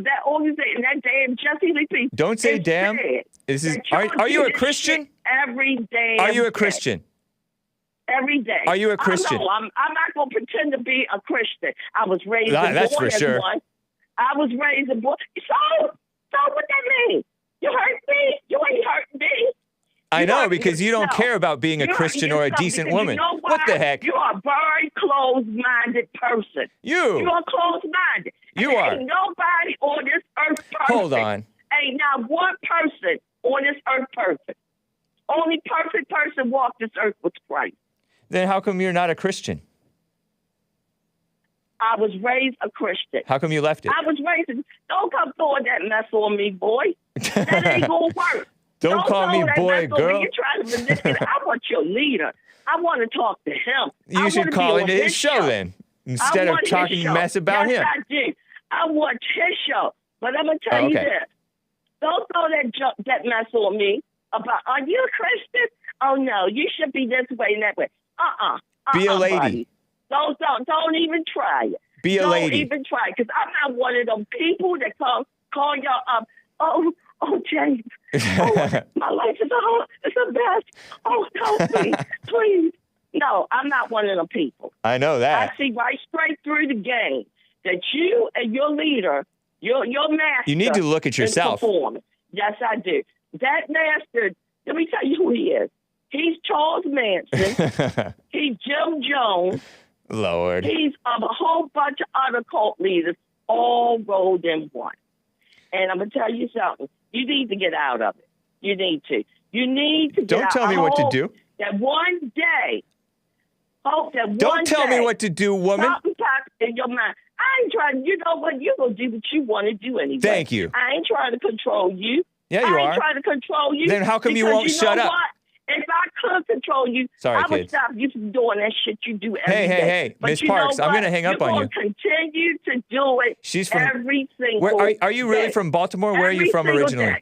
that organization, that damn Jesse Lee people. Don't say damn. This is. Are you a Christian? Every day. Are you a Christian? Every day. Are you a Christian? No, I'm not going to pretend to be a Christian. I was raised a boy. That's for sure. One. I was raised a boy. So what that mean? You hurt me? You ain't hurting me. I know, because you don't care about being a Christian or a decent woman. You know what the heck? You are a very closed-minded person. You are closed-minded. You are. Ain't nobody on this earth perfect. Hold on. Ain't not one person on this earth perfect. Only perfect person walked this earth was Christ. Then how come you're not a Christian? I was raised a Christian. How come you left it? I was raised. Don't come throwing that mess on me, boy. That ain't gonna work. Don't call me boy, girl. You're trying to manipulate. I want your leader. I want to talk to him. You should call into his show then, instead of talking mess about him. Yes, I do. I want his show. But I'm going to tell you this. Don't throw that mess on me about, are you a Christian? Oh, no, you should be this way and that way. Be a lady. Buddy. Don't even try it. Be a lady. Don't even try it, because I'm not one of them people that call y'all up. Oh, James. Oh, my life is it's a mess. Oh, help me, please. No, I'm not one of them people. I know that. I see right straight through the game that you and your leader, your master. You need to look at yourself. Yes, I do. That master, let me tell you who he is. He's Charles Manson. He's Jim Jones. Lord. He's of a whole bunch of other cult leaders all rolled in one. And I'm going to tell you something. You need to get out of it. You need to. You need to get out. Don't tell me what to do. That one day. Hope that Don't tell me what to do, woman. Something pops in your mind. I ain't trying. You know what? You're going to do what you want to do anyway. Thank you. I ain't trying to control you. Yeah, you I are. ain't trying to control you. Then how come you won't shut up? What? If I could control you, I would stop you from doing that shit you do every day. Hey, Miss Parks, I'm going to hang up on you. You're going to continue to do it every single day. Are you really from Baltimore? Where are you from originally? Day.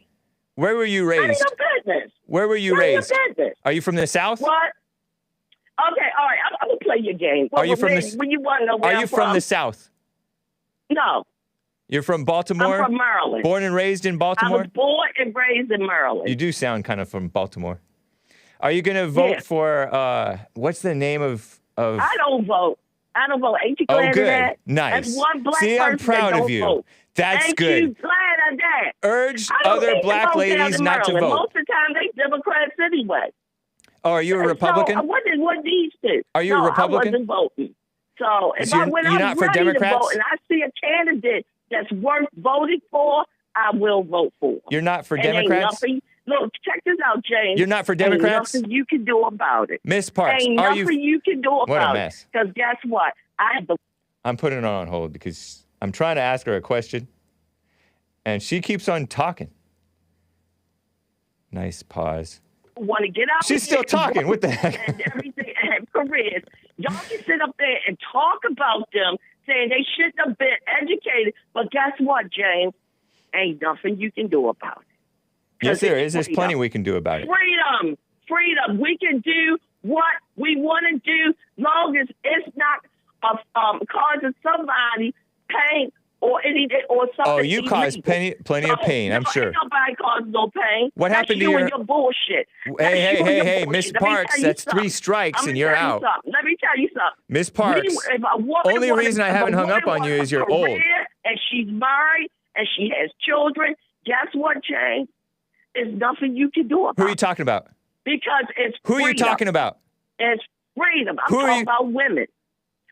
Where were you raised? Business. Where were you raised? Business. Are you from the South? What? Okay, all right. I'm going to play your game. Are you from when you want to know where Are you from the South? No. You're from Baltimore? I'm from Maryland. Born and raised in Baltimore? I was born and raised in Maryland. You do sound kind of from Baltimore. Are you going to vote for, what's the name of... I don't vote. Ain't you glad of that? That? Nice. That's one black See, I'm proud of you. Vote. That's good. Ain't you glad of that? Urge other black ladies not to vote. Most of the time, they Democrats anyway. Oh, are you a Republican? So, what these two? Are you a Republican? I wasn't voting. So if you're not for Democrats? Vote and I see a candidate that's worth voting for, I will vote for. You're not for Democrats? Look, check this out, James. You're not for Democrats? Ain't nothing you can do about it. Miss Parks, ain't nothing you can do about it. What a mess. Because guess what? I'm putting her on hold because I'm trying to ask her a question, and she keeps on talking. Nice pause. Want to get out? She's still talking. What the heck? And everything and careers. Y'all can sit up there and talk about them, saying they shouldn't have been educated. But guess what, James? Ain't nothing you can do about it. Yes, there is. There's plenty we can do about it. Freedom. We can do what we want to do, long as it's not causing somebody pain or anything or something. Oh, you caused plenty of pain, I'm sure. Nobody caused no pain. What happened to your bullshit? Hey, Miss Parks, that's 3 strikes and you're out. Let me tell you something. Miss Parks, only reason I haven't hung up on you is you're old. And she's married and she has children. Guess what, James? There's nothing you can do about it. Who are you talking about? Because it's Who are you talking about? It's freedom. I'm talking about women.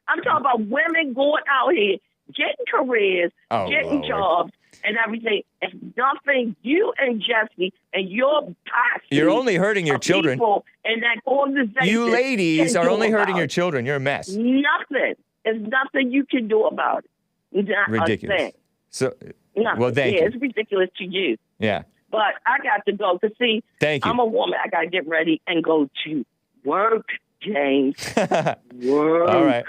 I'm talking about women going out here, getting careers, getting jobs, and everything. It's nothing you and Jesse and your passion. You're only hurting your children. People in that organization. You ladies can are do only hurting about your it. children. You're a mess. Nothing. There's nothing you can do about it. Not a Ridiculous. thing. So, Nothing. well, thank Yeah, you. it's ridiculous to you. Yeah. But I got to go. Because, see, Thank you. I'm a woman. I got to get ready and go to work, James. Work. All right.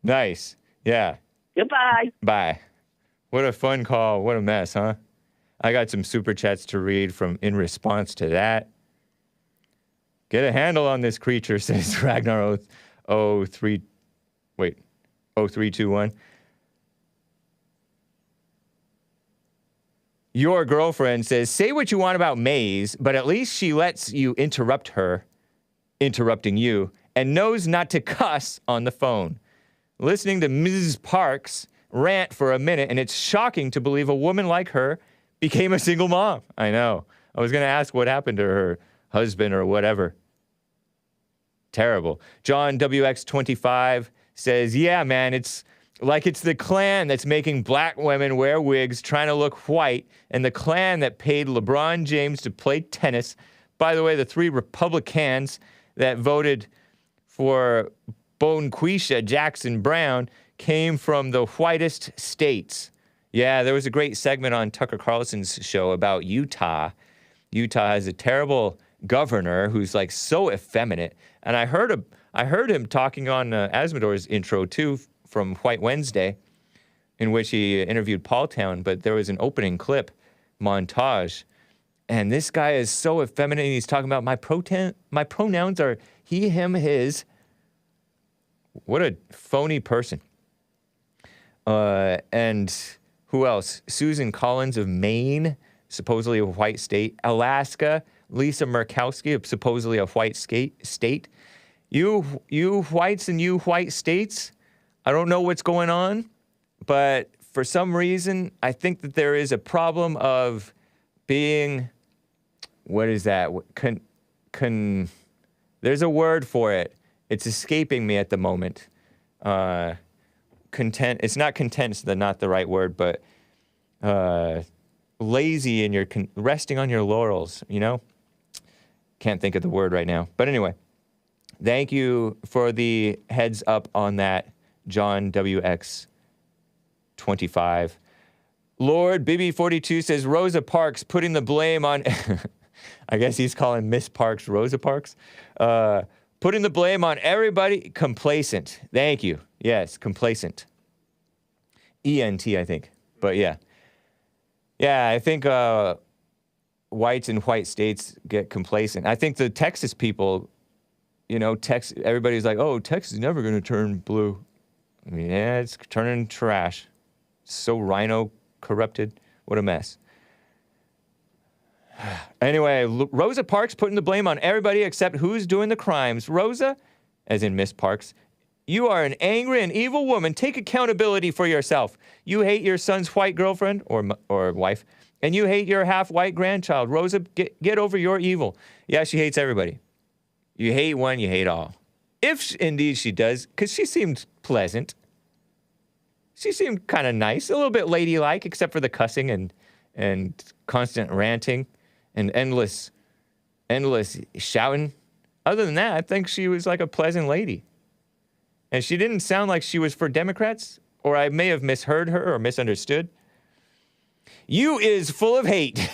Nice. Yeah. Goodbye. Bye. What a fun call. What a mess, huh? I got some super chats to read from in response to that. Get a handle on this creature, says Ragnar 0321. Your girlfriend says, say what you want about Maze, but at least she lets you interrupt her, interrupting you, and knows not to cuss on the phone. Listening to Ms. Parks rant for a minute, and it's shocking to believe a woman like her became a single mom. I know. I was going to ask what happened to her husband or whatever. Terrible. John WX25 says, yeah, man, it's like it's the Klan that's making black women wear wigs trying to look white, and the Klan that paid LeBron James to play tennis. By the way, the 3 Republicans that voted for Bonquisha Jackson Brown came from the whitest states. Yeah, there was a great segment on Tucker Carlson's show about Utah. Utah has a terrible governor who's like so effeminate. And I heard him talking on Azzmador's intro too from White Wednesday, in which he interviewed Paul Town, but there was an opening clip montage. And this guy is so effeminate. He's talking about my pronouns are he, him, his. What a phony person. And who else? Susan Collins of Maine, supposedly a white state. Alaska, Lisa Murkowski, supposedly a white state. You whites and you white states, I don't know what's going on, but for some reason, I think that there is a problem of being, what is that? There's a word for it. It's escaping me at the moment. Content. It's not content. It's not the right word, but lazy and you're resting on your laurels. You know. Can't think of the word right now. But anyway, thank you for the heads up on that, John WX25. Lord Bibby42 says Rosa Parks putting the blame on. I guess he's calling Miss Parks Rosa Parks. Putting the blame on everybody. Complacent. Thank you. Yes, complacent. ENT, I think. But yeah. Yeah, I think whites in white states get complacent. I think the Texas people, you know, everybody's like, oh, Texas is never going to turn blue. I mean, yeah, it's turning trash. So rhino corrupted. What a mess. Anyway, Rosa Parks putting the blame on everybody except who's doing the crimes. Rosa, as in Miss Parks, you are an angry and evil woman. Take accountability for yourself. You hate your son's white girlfriend or wife, and you hate your half-white grandchild. Rosa, get over your evil. Yeah, she hates everybody. You hate one, you hate all. If indeed she does, because she seemed pleasant. She seemed kind of nice, a little bit ladylike, except for the cussing and constant ranting and endless shouting. Other than that, I think she was like a pleasant lady. And she didn't sound like she was for Democrats, or I may have misheard her or misunderstood. You is full of hate,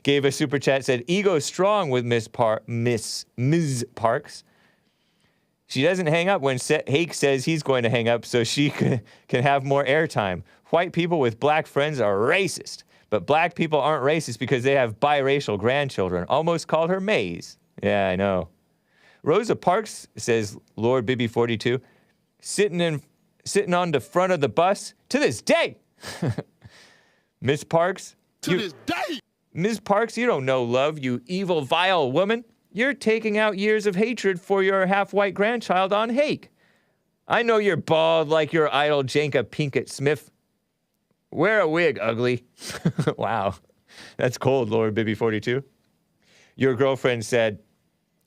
gave a super chat, said, ego strong with Ms. Parks. She doesn't hang up when Hake says he's going to hang up so she can have more airtime. White people with black friends are racist, but black people aren't racist because they have biracial grandchildren. Almost called her Maze. Yeah, I know. Rosa Parks, says Lord Bibby42, sitting on the front of the bus to this day. Miss Parks. To this day. Ms. Parks, you don't know love, you evil, vile woman. You're taking out years of hatred for your half-white grandchild on Hake. I know you're bald like your idol Janka Pinkett Smith. Wear a wig, ugly. Wow. That's cold, Lord Bibby42. Your girlfriend said,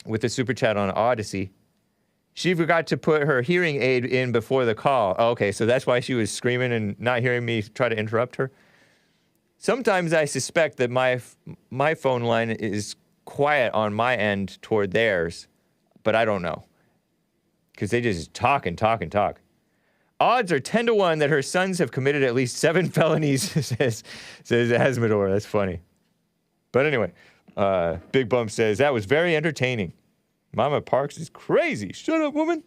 with the super chat on Odysee, she forgot to put her hearing aid in before the call. Oh, okay, so that's why she was screaming and not hearing me try to interrupt her. Sometimes I suspect that my phone line is quiet on my end toward theirs, but I don't know. Because they just talk and talk and talk. Odds are 10-1 that her sons have committed at least 7 felonies, says Azzmador. That's funny. But anyway, Big Bump says, that was very entertaining. Mama Parks is crazy. Shut up, woman,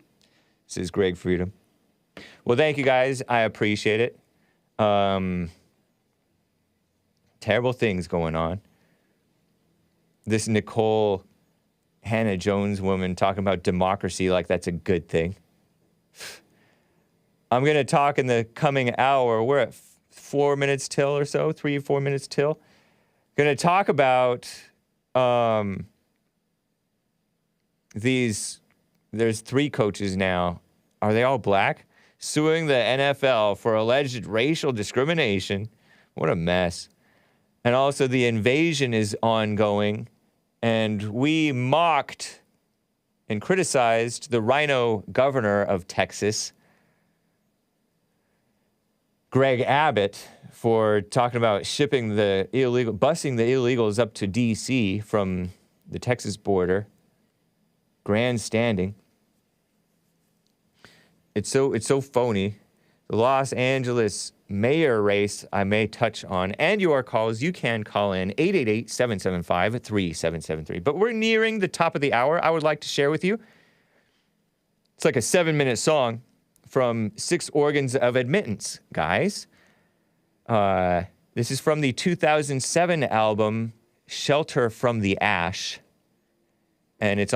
says Greg Freedom. Well, thank you, guys. I appreciate it. Terrible things going on. This Nikole Hannah-Jones woman talking about democracy like that's a good thing. I'm going to talk in the coming hour. We're at 4 minutes till or so, 3-4 minutes till. Going to talk about there's 3 coaches now. Are they all black? Suing the NFL for alleged racial discrimination. What a mess. And also the invasion is ongoing. And we mocked and criticized the rhino governor of Texas, Greg Abbott, for talking about shipping busing the illegals up to D.C. from the Texas border. Grandstanding. It's so phony. The Los Angeles mayor race I may touch on, and your calls. You can call in 888-775-3773. But we're nearing the top of the hour. I would like to share with you. It's like a 7-minute song from 6 Organs of Admittance, guys. This is from the 2007 album Shelter from the Ash, and it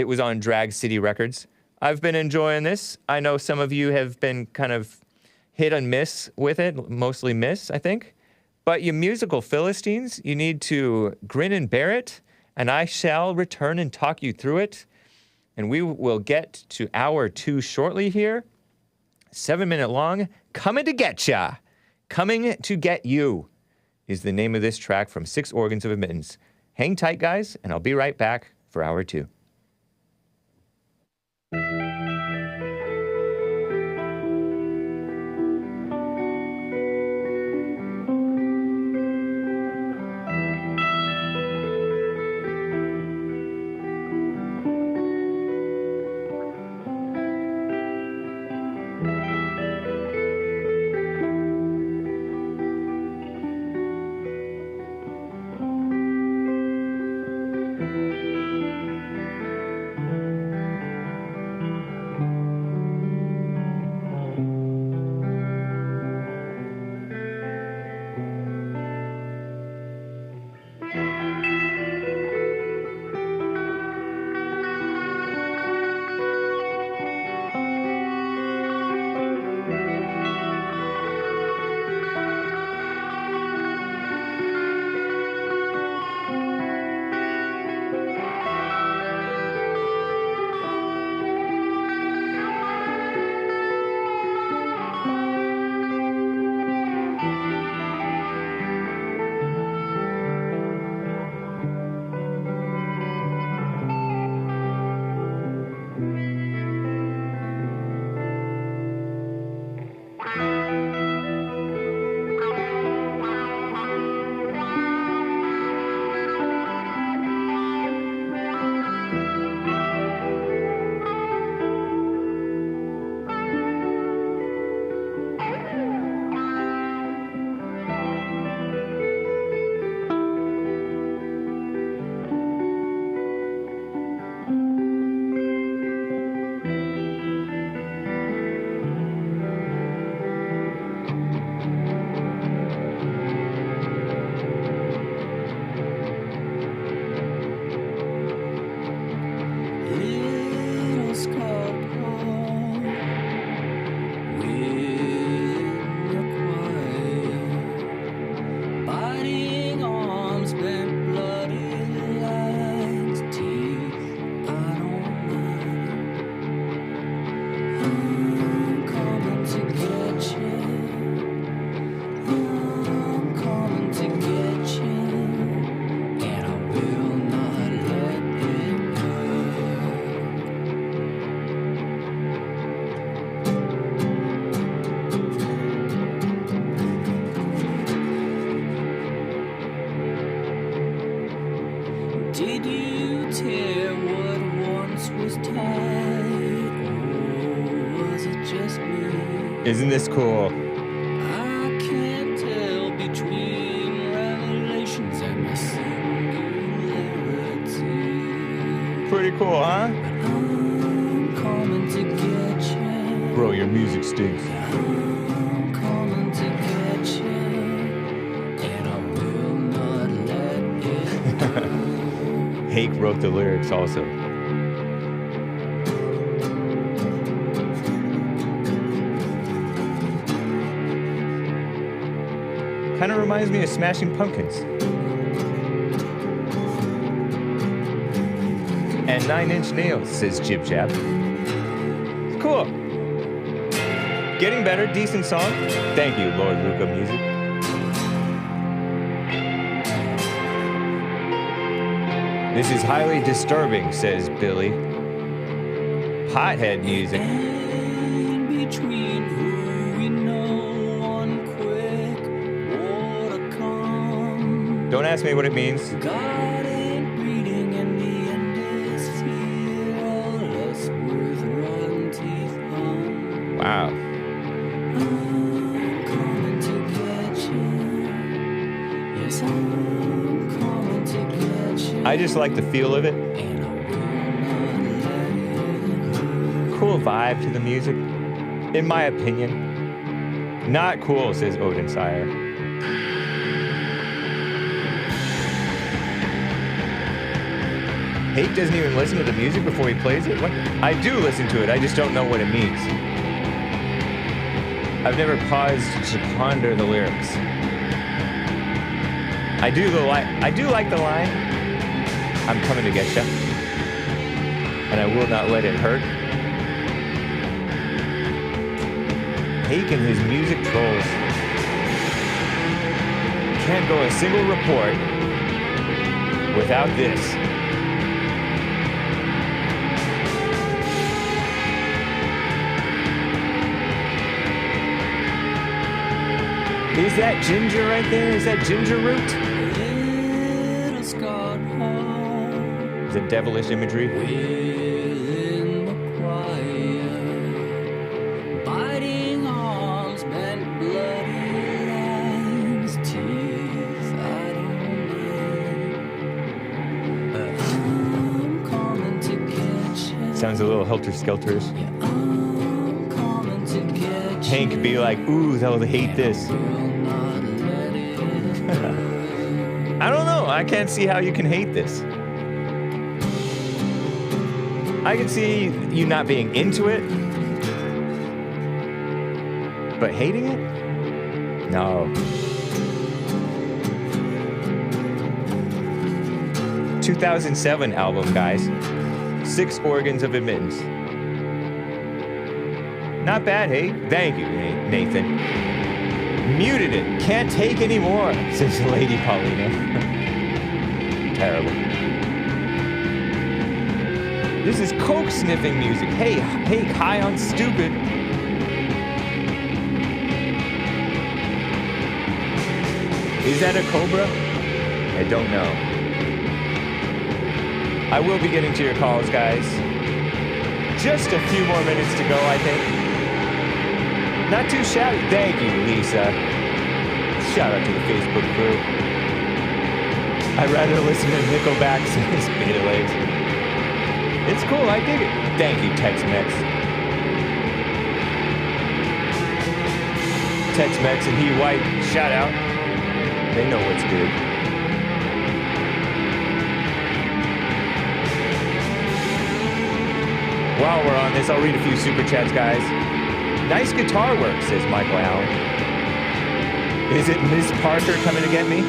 was on Drag City Records. I've been enjoying this. I know some of you have been kind of hit and miss with it, mostly miss, I think. But you musical Philistines, you need to grin and bear it, and I shall return and talk you through it. And we will get to hour 2 shortly here. 7-minute long. Coming to get ya. Coming to get you is the name of this track from 6 Organs of Admittance. Hang tight, guys, and I'll be right back for hour 2. Isn't this cool? I can't tell between revelations and my singularity. Pretty cool, huh? I'm coming to get you. Bro, your music stinks. I'm coming to get you. And I will not let it. Hake wrote the lyrics also. Kind of reminds me of Smashing Pumpkins. And 9 Inch Nails, says Jib Jab. Cool. Getting better, decent song. Thank you, Lord Luca Music. This is highly disturbing, says Billy. Hothead music. In between who we know on quick water come. Don't ask me what it means. God ain't reading and the end is fearless with rotten teeth hung. Wow. I'm coming to get you. Yes, I'm coming to get you. I just like the feel of it. And I will not let it. Cool vibe to the music, in my opinion. Not cool, says Odin Sire. Hake doesn't even listen to the music before he plays it? What? I do listen to it, I just don't know what it means. I've never paused to ponder the lyrics. I do like the line, I'm coming to get ya, and I will not let it hurt. Hake and his music trolls. Can't go a single report without this. Is that ginger right there? Is that ginger root? Little scarred heart Is it devilish imagery? within the choir. Biting arms, bent bloody lines, teeth I don't mind. But I'm coming to get you. Sounds a little helter-skelterish. Yeah, I'm coming to get you. Hank could be like, ooh, they'll hate this. Will not let it. I don't know. I can't see how you can hate this. I can see you not being into it, but hating it? No. 2007 album, guys. 6 organs of admittance. Not bad, hey? Thank you, Nathan. Muted it. Can't take any more, says Lady Paulina. Terrible. This is coke sniffing music. Hey, high on stupid. Is that a cobra? I don't know. I will be getting to your calls, guys. Just a few more minutes to go, I think. Not too shabby. Thank you, Lisa. Shout out to the Facebook group. I'd rather listen to Nickelback since Beta Legs. It's cool, I dig it. Thank you, Tex-Mex. Tex-Mex and He White, shout out. They know what's good. While we're on this, I'll read a few super chats, guys. Nice guitar work, says Michael Allen. Is it Miss Parker coming to get me?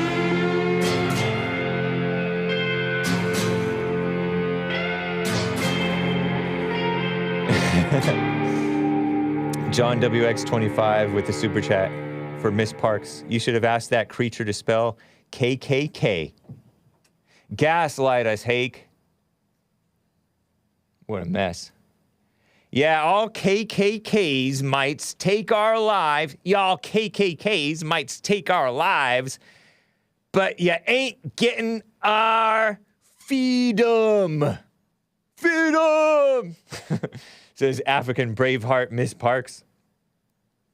John WX25 with the super chat for Miss Parks. You should have asked that creature to spell KKK. Gaslight us, Hake. What a mess. Yeah, all KKKs might take our lives. Y'all KKKs might take our lives, but you ain't getting our freedom. Freedom! Says African Braveheart Miss Parks.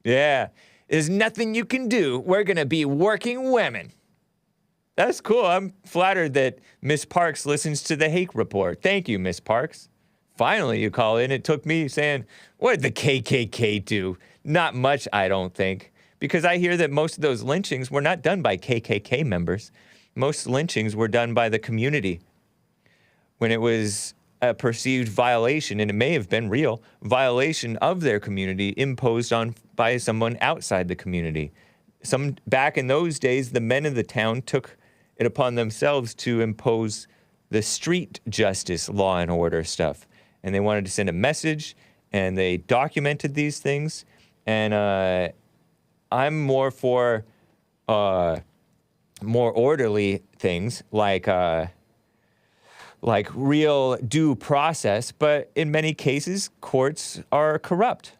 Yeah. There's nothing you can do. We're going to be working women. That's cool. I'm flattered that Miss Parks listens to the Hake Report. Thank you, Miss Parks. Finally, you call in. It took me saying, what did the KKK do? Not much, I don't think. Because I hear that most of those lynchings were not done by KKK members. Most lynchings were done by the community. When it was a perceived violation, and it may have been real, violation of their community imposed on by someone outside the community. Back in those days, the men of the town took it upon themselves to impose the street justice, law and order stuff. And they wanted to send a message, and they documented these things. And I'm more for more orderly things, like real due process. But in many cases, courts are corrupt.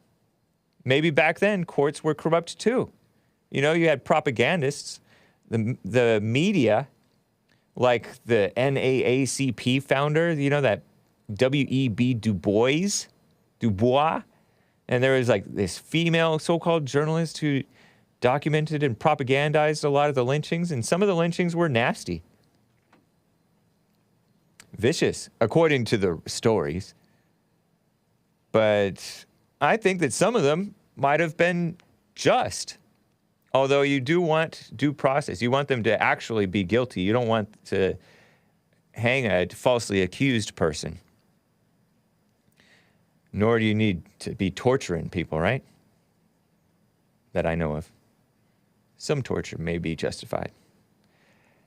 Maybe back then, courts were corrupt too. You know, you had propagandists. The media, like the NAACP founder, you know, that W.E.B. Du Bois, and there was like this female so-called journalist who documented and propagandized a lot of the lynchings, and some of the lynchings were nasty. Vicious, according to the stories. But I think that some of them might have been just. Although you do want due process. You want them to actually be guilty. You don't want to hang a falsely accused person. Nor do you need to be torturing people, right? That I know of. Some torture may be justified.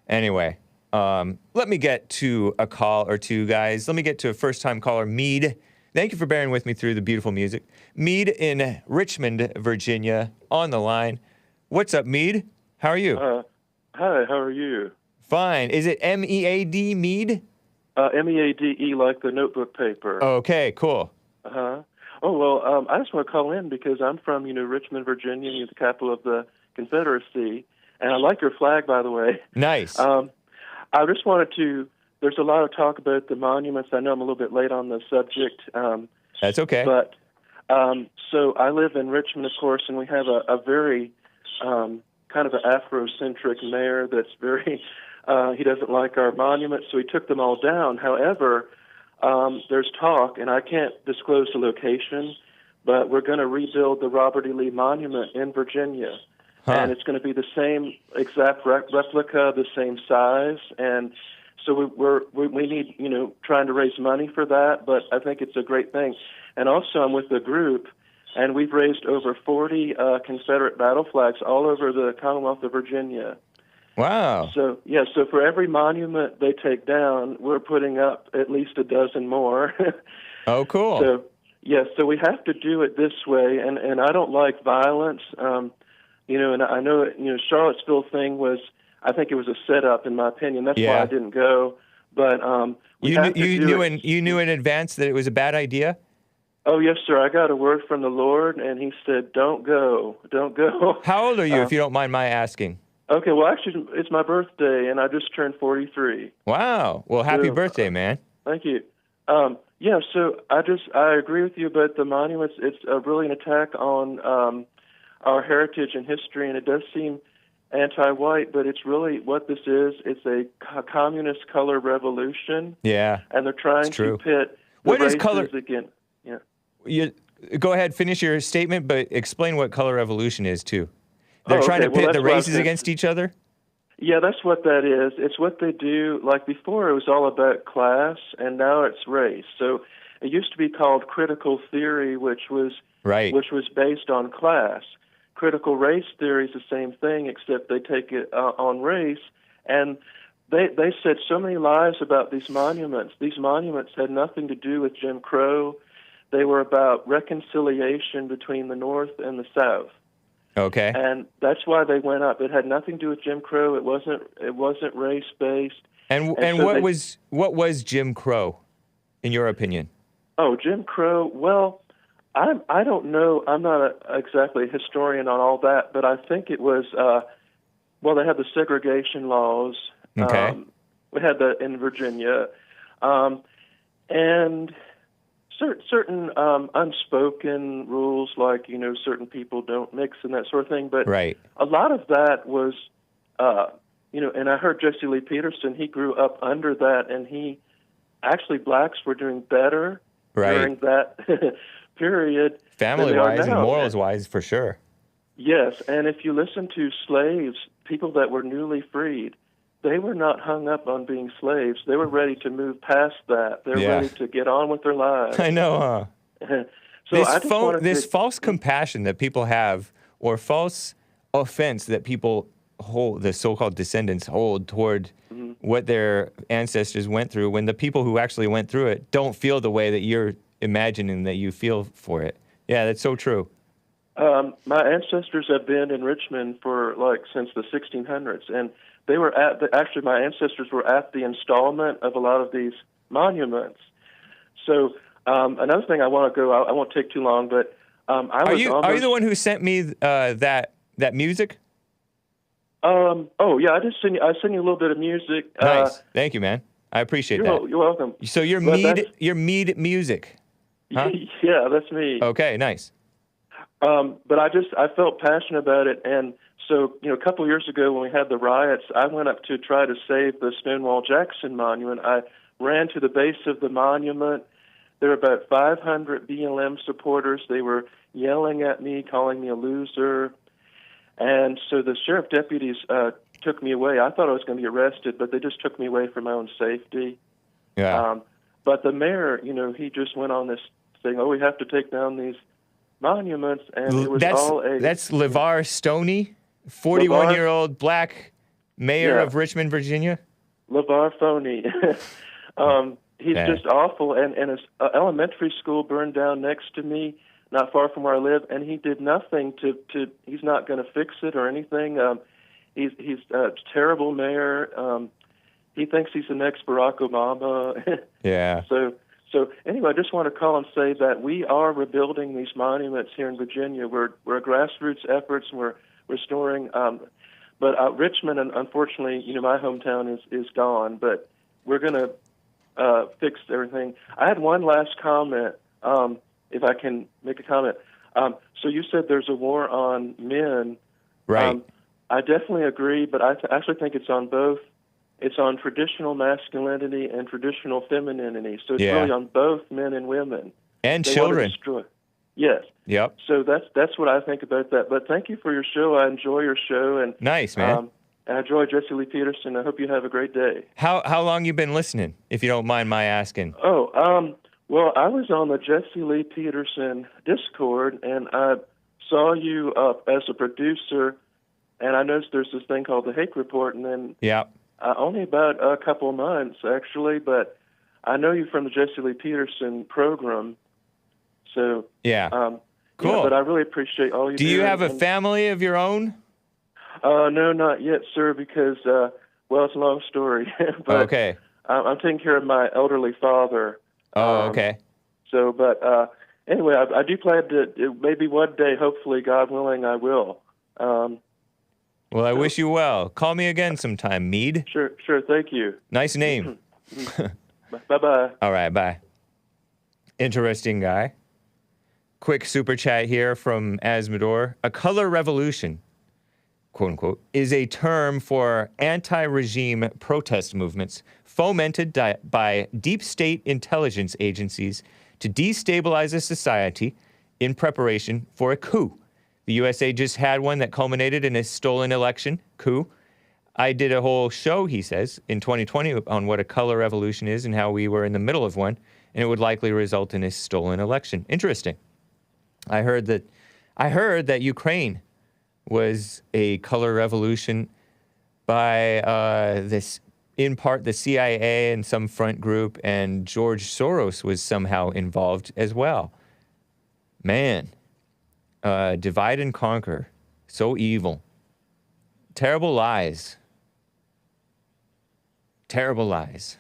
Anyway, let me get to a call or two, guys. Let me get to a first-time caller, Meade. Thank you for bearing with me through the beautiful music. Meade in Richmond, Virginia, on the line. What's up, Meade? How are you? Hi, how are you? Fine. Is it M-E-A-D, Meade? M-E-A-D-E, like the notebook paper. Okay, cool. Uh-huh. Oh, well, I just want to call in because I'm from, Richmond, Virginia, the capital of the Confederacy, and I like your flag, by the way. Nice. I just wanted to, there's a lot of talk about the monuments. I know I'm a little bit late on the subject. That's okay. But, so I live in Richmond, of course, and we have a very kind of an Afrocentric mayor that's very, he doesn't like our monuments, so he took them all down. However, there's talk, and I can't disclose the location, but we're going to rebuild the Robert E. Lee Monument in Virginia. Huh. And it's going to be the same exact replica, the same size, and so we need, trying to raise money for that, but I think it's a great thing. And also I'm with a group, and we've raised over 40 Confederate battle flags all over the Commonwealth of Virginia. Wow. So for every monument they take down, we're putting up at least a dozen more. Oh, cool. So we have to do it this way, and I don't like violence. And I know, Charlottesville thing was, I think it was a setup, in my opinion. That's why I didn't go. But you knew in advance that it was a bad idea? Oh, yes, sir. I got a word from the Lord, and he said, don't go. How old are you, if you don't mind my asking? Okay, well, actually, it's my birthday, and I just turned 43. Wow. Well, happy birthday, man. Thank you. So I agree with you about the monuments. It's really an attack on our heritage and history, and it does seem anti-white, but it's really what this is. It's a communist color revolution. Yeah, and they're trying to pit what is color again. Yeah. You go ahead, finish your statement, but explain what color revolution is too. They're trying to pit the races against each other? Yeah, that's what that is. It's what they do. Like before, it was all about class, and now it's race. So it used to be called critical theory, which was based on class. Critical race theory is the same thing, except they take it on race. And they said so many lies about these monuments. These monuments had nothing to do with Jim Crow. They were about reconciliation between the North and the South. Okay. And that's why they went up. It had nothing to do with Jim Crow. It wasn't race based. And what was Jim Crow, in your opinion? Oh, Jim Crow. Well, I don't know. I'm not exactly a historian on all that, but I think it was. They had the segregation laws. Okay. We had that in Virginia, and certain unspoken rules, like, certain people don't mix and that sort of thing. But right. a lot of that was, and I heard Jesse Lee Peterson, he grew up under that, and actually blacks were doing better during that period. Family-wise and morals-wise, for sure. Yes, and if you listen to slaves, people that were newly freed, they were not hung up on being slaves. They were ready to move past that. They're ready to get on with their lives. I know, huh? So this false compassion that people have, or false offense that people hold, the so-called descendants hold toward what their ancestors went through, when the people who actually went through it don't feel the way that you're imagining that you feel for it. Yeah, that's so true. My ancestors have been in Richmond for since the 1600s, and they were actually my ancestors were at the installment of a lot of these monuments. So another thing I won't take too long, but are you the one who sent me that music? Oh yeah, I sent you a little bit of music. Nice, thank you, man. I appreciate that. You're welcome. So you're MEADE music, huh? Yeah, that's me. Okay, nice. But I felt passionate about it, and so a couple of years ago when we had the riots, I went up to try to save the Stonewall Jackson monument. I ran to the base of the monument. There were about 500 BLM supporters. They were yelling at me, calling me a loser. And so the sheriff deputies took me away. I thought I was going to be arrested, but they just took me away for my own safety. Yeah. But the mayor, he just went on this thing, we have to take down these monuments, and it was That's LeVar Stoney, 41-year-old black mayor of Richmond, Virginia? LeVar Stoney. He's just awful, and his elementary school burned down next to me, not far from where I live, and he did nothing he's not going to fix it or anything. He's a terrible mayor. He thinks he's the next Barack Obama. Yeah. So anyway, I just want to call and say that we are rebuilding these monuments here in Virginia. We're a grassroots efforts, and we're restoring. But Richmond, unfortunately, my hometown is gone. But we're going to fix everything. I had one last comment, if I can make a comment. So you said there's a war on men. Right. I definitely agree, but I actually think it's on both. It's on traditional masculinity and traditional femininity. So it's really on both men and women. And they children. Yes. Yep. So that's what I think about that. But thank you for your show. I enjoy your show. And nice, man. I enjoy Jesse Lee Peterson. I hope you have a great day. How long you been listening, if you don't mind my asking? Well, I was on the Jesse Lee Peterson Discord, and I saw you as a producer, and I noticed there's this thing called the Hake Report, and then only about a couple of months, actually, but I know you from the Jesse Lee Peterson program, so... Cool. Yeah, but I really appreciate all you do. Do you have a family of your own? No, not yet, sir, because, it's a long story. But okay. I'm taking care of my elderly father. Oh, okay. So, but anyway, I do plan to, maybe one day, hopefully, God willing, I will. Well, I wish you well. Call me again sometime, MEADE. Sure, thank you. Nice name. Bye-bye. All right, bye. Interesting guy. Quick super chat here from Azzmador. A color revolution, quote unquote, is a term for anti-regime protest movements fomented by deep state intelligence agencies to destabilize a society in preparation for a coup. The USA just had one that culminated in a stolen election coup. I did a whole show, he says, in 2020 on what a color revolution is and how we were in the middle of one, and it would likely result in a stolen election. Interesting. I heard that Ukraine was a color revolution by this, in part, the CIA and some front group, and George Soros was somehow involved as well. Man, divide and conquer, so evil. Terrible lies. Terrible lies.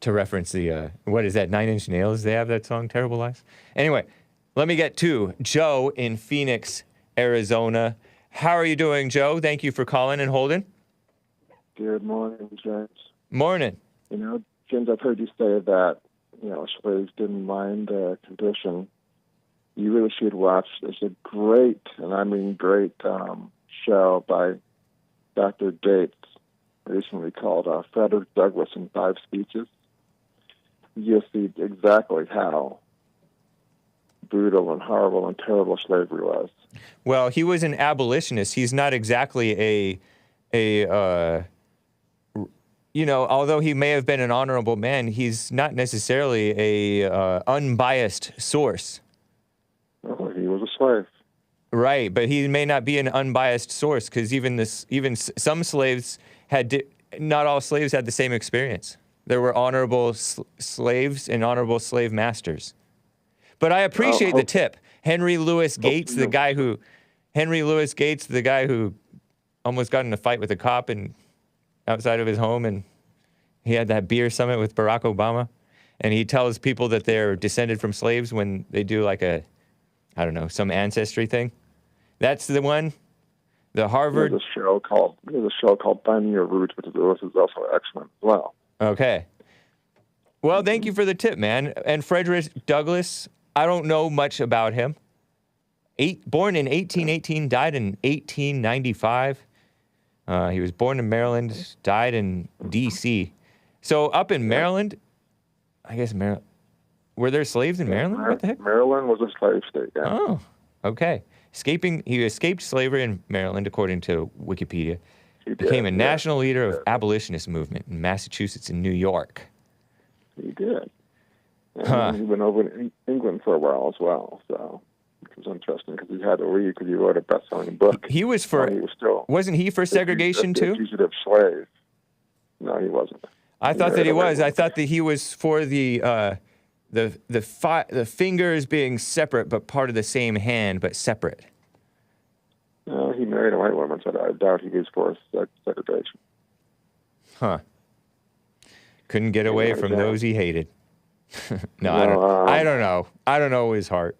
To reference the, what is that, 9 Inch Nails? They have that song, Terrible Lies? Anyway, let me get to Joe in Phoenix, Arizona. How are you doing, Joe? Thank you for calling and holding. Good morning, James. Morning. James, I've heard you say that slaves didn't mind their condition. You really should watch. It's a great, and I mean great, show by Dr. Gates, recently called Frederick Douglass in 5 Speeches. You'll see exactly how brutal and horrible and terrible slavery was. Well, he was an abolitionist. He's not exactly although he may have been an honorable man, he's not necessarily a unbiased source. Oh, he was a slave. Right, but he may not be an unbiased source because even some slaves not all slaves had the same experience. There were honorable slaves and honorable slave masters. But I appreciate the tip. Henry Louis Gates, the guy who almost got in a fight with a cop outside of his home, and he had that beer summit with Barack Obama, and he tells people that they're descended from slaves when they do like some ancestry thing. That's the one. The Harvard. There's a show called Finding Your Roots, which is also excellent as well. Okay. Well, thank you for the tip, man. And Frederick Douglass, I don't know much about him. Born in 1818, died in 1895. He was born in Maryland, died in D.C. So up in Maryland, I guess Maryland. Were there slaves in Maryland? What the heck? Maryland was a slave state, yeah. Oh, okay. He escaped slavery in Maryland, according to Wikipedia. He became a national leader of abolitionist movement in Massachusetts and New York. He did. And he went over in England for a while as well, so which was interesting because he had to read because he wrote a best-selling book. Wasn't he for segregation too? Fugitive slave. No, he wasn't. I thought that he was. I thought that he was for the fingers being separate but part of the same hand but separate. No, he married a white woman, so I doubt he was for segregation. Huh. Couldn't get away from those he hated. I don't know. I don't know his heart.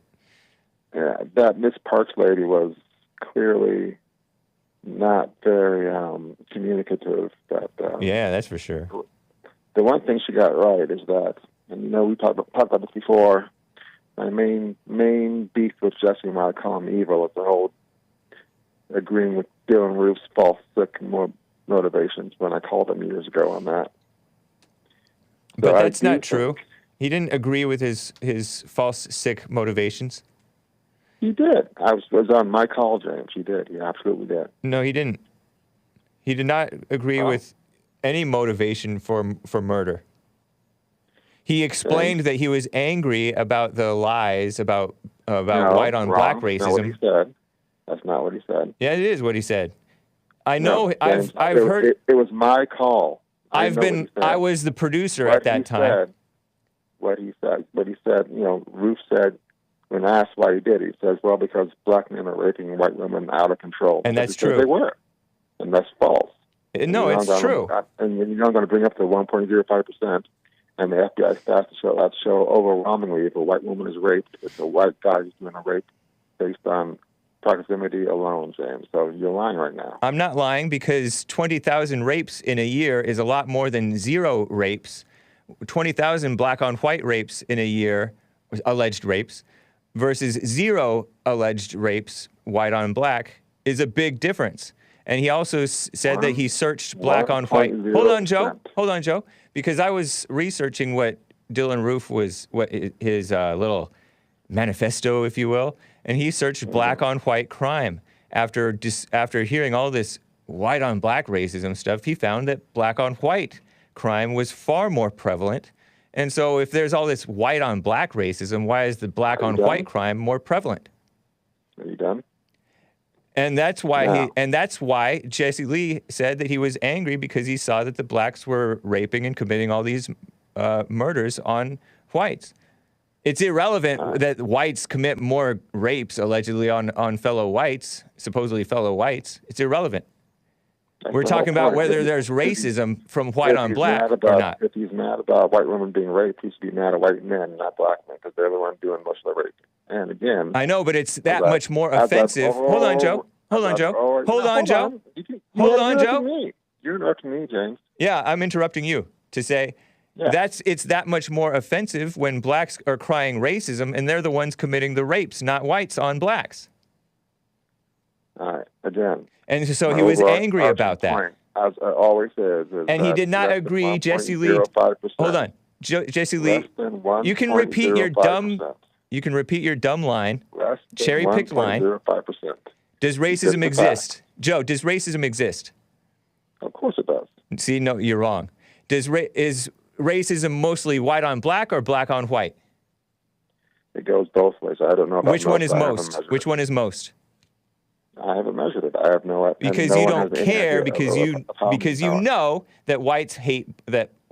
Yeah, that Miss Parks lady was clearly not very communicative. Yeah, that's for sure. The one thing she got right is that, and we talked about this before, my main beef with Jesse, when I call him evil, is the whole agreeing with Dylan Roof's false, sick motivations when I called him years ago on that. But that's not true. He didn't agree with his false, sick motivations. He did. I was on my call, James. He did. He absolutely did. No, he didn't. He did not agree with any motivation for murder. He explained that he was angry about the lies about white on black racism. That's not what he said. That's not what he said. Yeah, it is what he said. I know. I've heard. It was my call. I was the producer at that time. What he said. Roof said, when asked why he did, he says, well, because black men are raping white women out of control. And that's true. They were. And that's false. No, it's true. And you're not going to bring up the 1.05%, and the FBI staff to show overwhelmingly if a white woman is raped, it's a white guy who's doing a rape based on proximity alone, James. So you're lying right now. I'm not lying because 20,000 rapes in a year is a lot more than 0 rapes. 20,000 black on white rapes in a year, alleged rapes, versus 0 alleged rapes, white on black, is a big difference. And he also said that he searched black on white. Hold on, Joe. Because I was researching what Dylan Roof was, what his little manifesto, if you will, and he searched black on white crime. After hearing all this white on black racism stuff, he found that black on white crime was far more prevalent. And so if there's all this white on black racism, why is the black on white crime more prevalent? Are you done? And that's why Jesse Lee said that he was angry because he saw that the blacks were raping and committing all these murders on whites. It's irrelevant that whites commit more rapes allegedly on fellow whites, supposedly fellow whites. It's irrelevant. We're talking about whether there's racism from white on black or not. If he's mad about white women being raped, he should be mad at white men, not black men, because they're the ones doing most of the raping. And again, I know, but it's that much more offensive. Hold on, Joe. Hold on, Joe. You're interrupting me, James. Yeah, I'm interrupting you to say Yeah. It's that much more offensive when blacks are crying racism and they're the ones committing the rapes, not whites on blacks. All right. Again. And so he was angry about that. Point, as I always say, is and he that did not less than agree, Jesse Lee. 1.05%. Hold on, Jesse Lee. Less than You can repeat your dumb. 1.05%. You can repeat your dumb line, Less than cherry-picked line. 1.05%. Does racism exist, Joe? Does racism exist? Of course it does. See, no, you're wrong. Is racism mostly white on black or black on white? It goes both ways. I don't know about Which one is most. I haven't most? measured Which one is most? I haven't measured it. I have no idea. Because no you one don't has any care idea because you know that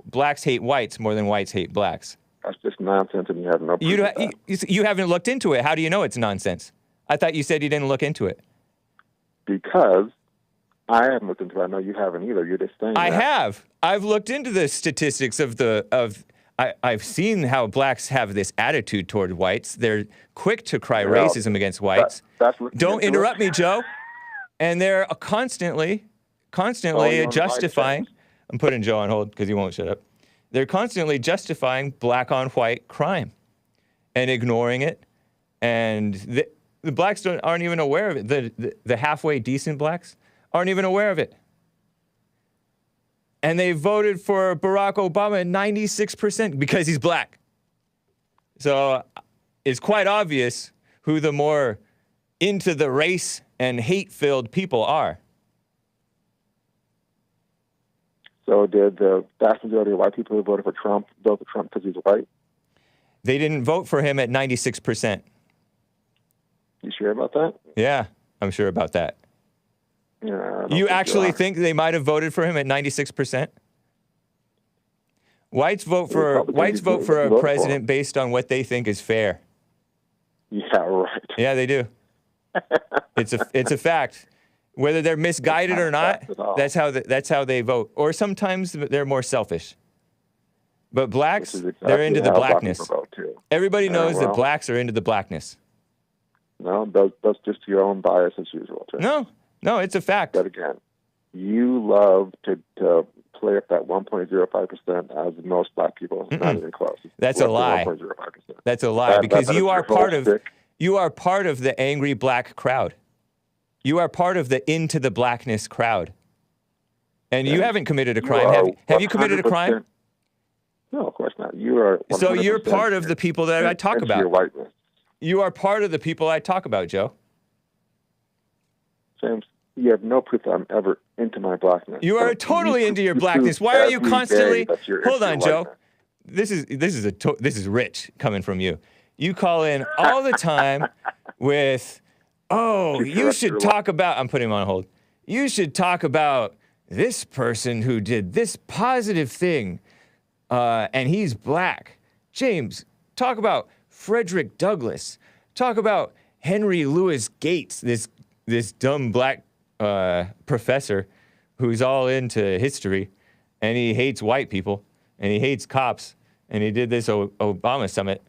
blacks hate whites more than whites hate blacks. That's just nonsense, and you have no proof of that. You haven't looked into it. How do you know it's nonsense? I thought you said you didn't look into it. Because I haven't looked into it. I know you haven't either. You're just saying I that. have. I've looked into the statistics I've seen how blacks have this attitude toward whites. They're quick to cry racism against whites. Don't interrupt me, Joe. And they're constantly justifying. I'm putting Joe on hold because he won't shut up. They're constantly justifying black on white crime and ignoring it. And the blacks aren't even aware of it. The halfway decent blacks aren't even aware of it. And they voted for Barack Obama at 96% because he's black. So it's quite obvious who the more into the race and hate-filled people are. So did the vast majority of white people who voted for Trump vote for Trump because he's white? They didn't vote for him at 96%. You sure about that? Yeah, I'm sure about that. Yeah, you actually think they might have voted for him at 96%? Whites vote for a president based on what they think is fair. Yeah, right. Yeah, they do. It's a fact. Whether they're misguided or not, that's how they vote. Or sometimes they're more selfish. But blacks, they're into the blackness. Everybody knows that blacks are into the blackness. No, that's just your own bias as usual. Too. No, it's a fact. But again, you love to play up that 1.05% as most black people. It's not even close. That's a lie. 1.05%. That's a lie because you are part of the angry black crowd. You are part of the into the blackness crowd. And you haven't committed a crime. Have you committed a crime? No, of course not. You are. So you're part of the people that I talk about. Your whiteness. You are part of the people I talk about, Joe. James, you have no proof that I'm ever into my blackness. You are totally into your blackness. Why are you constantly? Hold on, Joe. This is rich coming from you. You call in all the time with, you should talk about. I'm putting him on hold. You should talk about this person who did this positive thing, and he's black. James, talk about Frederick Douglass. Talk about Henry Louis Gates, this dumb black professor who's all into history, and he hates white people, and he hates cops, and he did this Obama summit,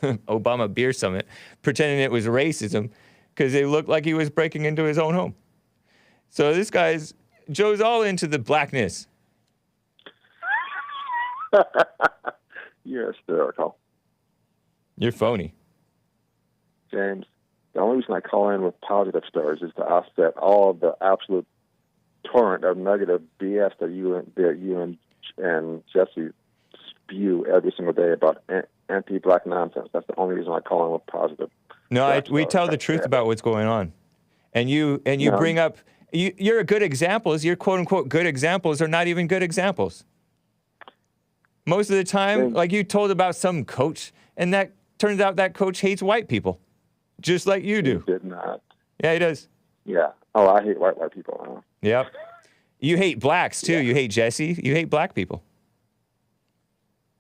Obama beer summit, pretending it was racism because it looked like he was breaking into his own home. So Joe's all into the blackness. You're hysterical. You're phony. James, the only reason I call in with positive stories is to offset all of the absolute torrent of negative BS that you and Jesse spew every single day about anti-black nonsense. That's the only reason I call in with positive. No, we tell the truth about what's going on, and you bring up your good examples. Your quote unquote good examples are not even good examples. Most of the time, like you told about some coach, and that turns out that coach hates white people, just like you do. He did not. Yeah, he does. Yeah. Oh, I hate white people. Huh? Yep. You hate blacks too. Yeah. You hate Jesse. You hate black people.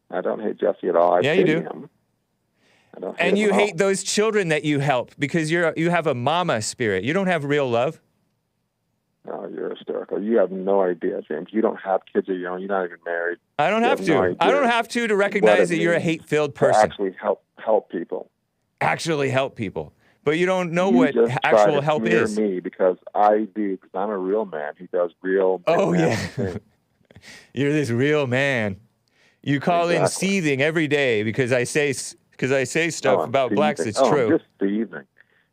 I don't hate Jesse at all. Yeah, you do. Him. I don't and you hate those children that you help because you have a mama spirit. You don't have real love. No, you're hysterical. You have no idea, James. You don't have kids of your own. You're not even married. I don't have to. No, I don't have to recognize that you're a hate-filled person. Actually help people. Actually help people. But you don't know what actual help is. Me because I do, because I'm a real man who does real. Oh, yeah. You're this real man. You call in seething every day because I say stuff about blacks that's true. I'm just seething.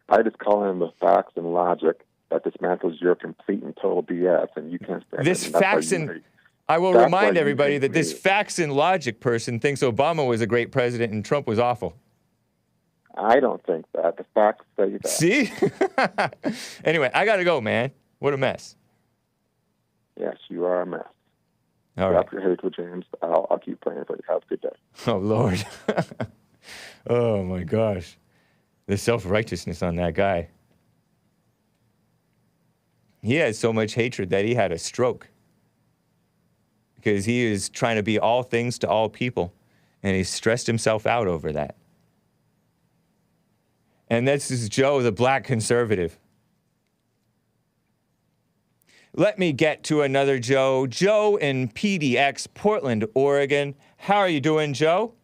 I just call in the facts and logic that dismantles your complete and total BS, and you can't stand this it. Facts and I will remind everybody that this facts and logic person thinks Obama was a great president and Trump was awful. I don't think that. The facts say that. See? Anyway, I got to go, man. What a mess. Yes, you are a mess. All right. Drop your hatred, James. I'll keep praying for you. Have a good day. Oh, Lord. Oh, my gosh. The self-righteousness on that guy. He had so much hatred that he had a stroke. Because he is trying to be all things to all people. And he stressed himself out over that. And this is Joe, the black conservative. Let me get to another Joe. Joe in PDX, Portland, Oregon. How are you doing, Joe?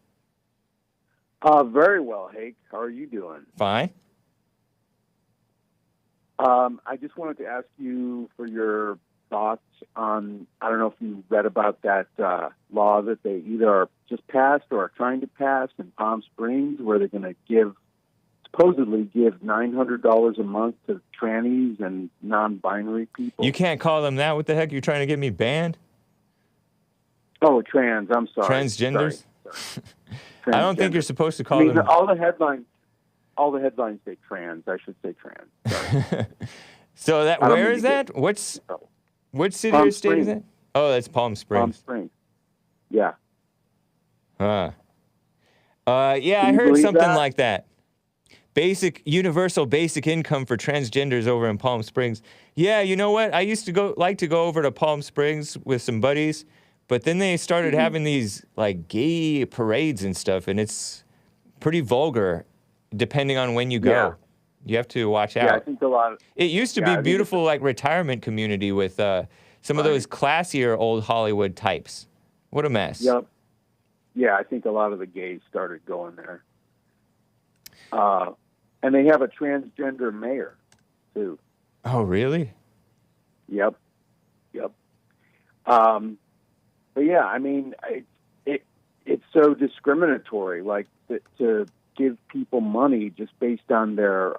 Very well, Hake. How are you doing? Fine. I just wanted to ask you for your thoughts on, I don't know if you read about that law that they either just passed or are trying to pass in Palm Springs, where they're going to supposedly give $900 a month to trannies and non-binary people. You can't call them that. What the heck? You're trying to get me banned? Oh, trans. I'm sorry. Transgenders? Sorry. I don't think you're supposed to call them. All the headlines say trans. I should say trans. Sorry. So where is that? Which city or state is that? Oh, that's Palm Springs. Palm Springs. Yeah. Yeah, I heard something like that. Universal basic income for transgenders over in Palm Springs. Yeah, you know what? I used to like to go over to Palm Springs with some buddies, but then they started having these like gay parades and stuff, and it's pretty vulgar depending on when you go. Yeah. You have to watch out. Yeah, I think a lot. It used to be beautiful, like retirement community with some of those classier old Hollywood types. What a mess. Yep. Yeah, I think a lot of the gays started going there. And they have a transgender mayor, too. Oh, really? Yep. But yeah, I mean, it's so discriminatory, like to give people money just based on their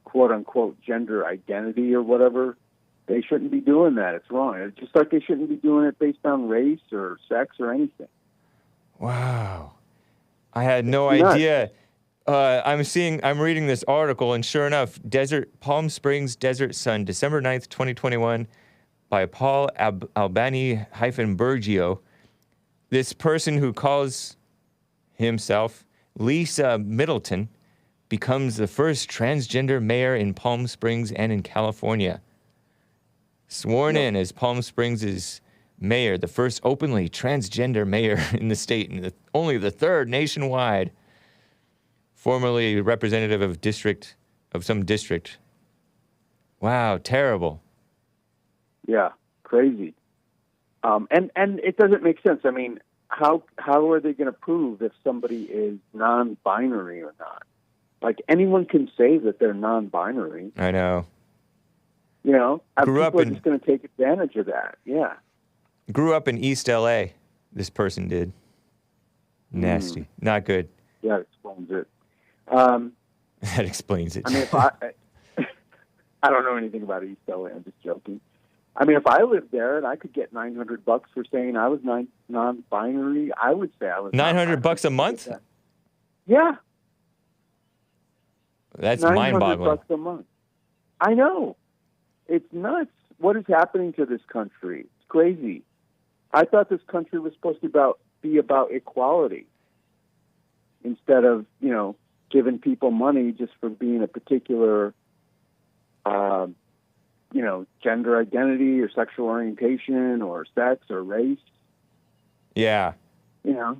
quote unquote gender identity or whatever. They shouldn't be doing that. It's wrong. It's just like they shouldn't be doing it based on race or sex or anything. Wow. I had no idea. I'm reading this article, and sure enough, Palm Springs Desert Sun, December 9th, 2021, by Paul Albani-Bergio. This person who calls himself Lisa Middleton becomes the first transgender mayor in Palm Springs and in California. Sworn in as Palm Springs' mayor, the first openly transgender mayor in the state, and only the third nationwide. Formerly representative of some district. Wow, terrible. Yeah, crazy. And it doesn't make sense. I mean, how are they going to prove if somebody is non-binary or not? Like, anyone can say that they're non-binary. I know. You know, people are just going to take advantage of that. Yeah. Grew up in East L.A., this person did. Nasty. Not good. Yeah, it explains it. That explains it. I mean, if I don't know anything about East LA. I'm just joking. I mean, if I lived there and I could get $900 for saying I was non-binary, I would say I was. $900 a month? Yeah. That's mind-boggling. $900 a month. I know. It's nuts. What is happening to this country? It's crazy. I thought this country was supposed to be about equality instead of, giving people money just for being a particular, gender identity or sexual orientation or sex or race. Yeah. And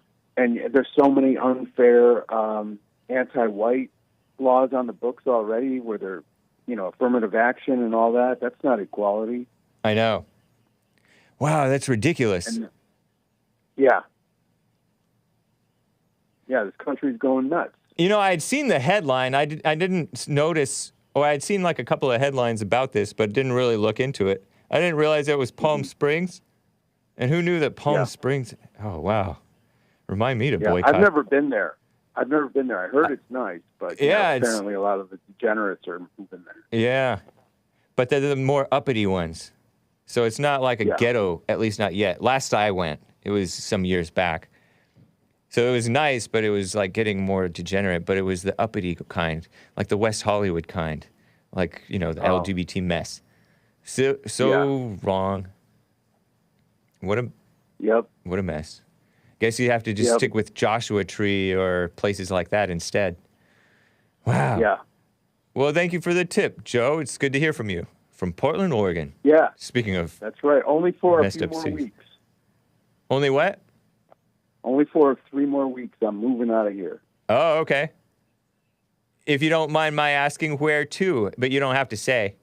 there's so many unfair anti-white laws on the books already where they're, affirmative action and all that. That's not equality. I know. Wow, that's ridiculous. Yeah, this country's going nuts. I had seen the headline. I didn't notice, I had seen like a couple of headlines about this, but didn't really look into it. I didn't realize it was Palm Springs. And who knew that Palm Springs? Oh, wow. Remind me to boycott. I've never been there. I heard it's nice, but apparently a lot of the degenerates are moving there. Yeah. But they're the more uppity ones. So it's not like a ghetto, at least not yet. Last I went, it was some years back. So it was nice, but it was like getting more degenerate, but it was the uppity kind, like the West Hollywood kind, like, the LGBT mess. So wrong. What a mess. Guess you have to just stick with Joshua Tree or places like that instead. Wow. Yeah. Well, thank you for the tip, Joe. It's good to hear from you. From Portland, Oregon. Yeah. Speaking of... That's right. Only for a few messed-up more cities. weeks. Only what? Only for 3 more weeks. I'm moving out of here. Oh, okay. If you don't mind my asking where to, but you don't have to say.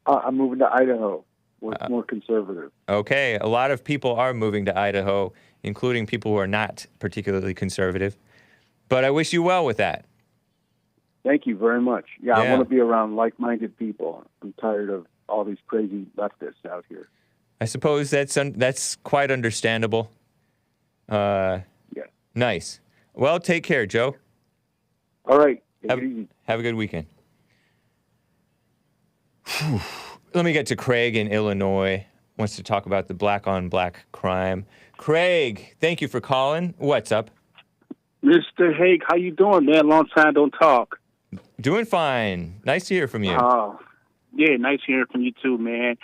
I'm moving to Idaho, where it's more conservative. Okay. A lot of people are moving to Idaho, including people who are not particularly conservative. But I wish you well with that. Thank you very much. Yeah, I want to be around like-minded people. I'm tired of all these crazy leftists out here. I suppose that's quite understandable. Nice. Well, take care, Joe. All right. Have a good weekend. Whew. Let me get to Craig in Illinois. Wants to talk about the black-on-black crime. Craig, thank you for calling. What's up? Mr. Hake, how you doing, man? Long time don't talk. Doing fine. Nice to hear from you. Yeah, nice hearing from you too, man.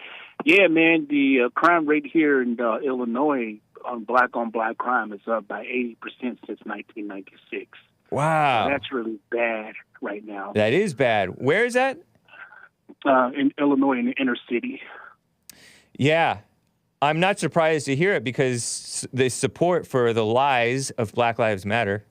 Yeah, man, the crime rate here in Illinois on black crime is up by 80% since 1996. Wow. So that's really bad right now. That is bad. Where is that? In Illinois, in the inner city. Yeah. I'm not surprised to hear it because the support for the lies of Black Lives Matter.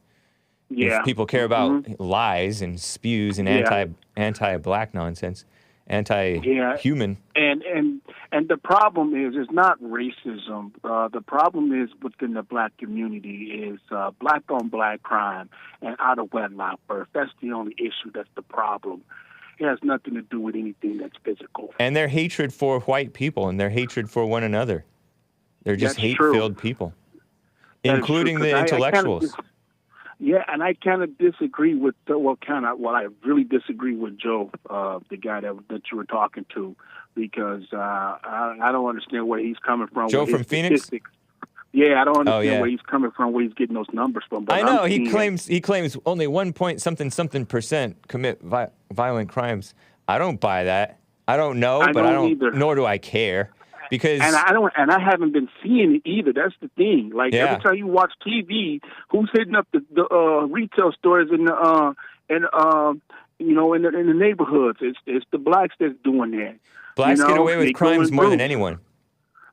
Yeah. If people care about lies and spews and anti-black nonsense, anti-human. And the problem is not racism. The problem is within the black community is black on black crime and out of wedlock birth. That's the only issue. That's the problem. It has nothing to do with anything that's physical. And their hatred for white people and their hatred for one another. They're just hate-filled people, including the intellectuals. And I kind of disagree with, I really disagree with Joe, the guy that you were talking to, because I don't understand where he's coming from. Joe from Phoenix? Yeah, I don't understand where he's coming from, where he's getting those numbers from. But I know, he claims only 1.something% commit violent crimes. I don't buy that. I don't know, but I don't either. Nor do I care. Because I haven't been seeing it either. That's the thing. Like every time you watch TV, who's hitting up the retail stores in the neighborhoods? It's the blacks that's doing that. Blacks get away with crimes more than anyone.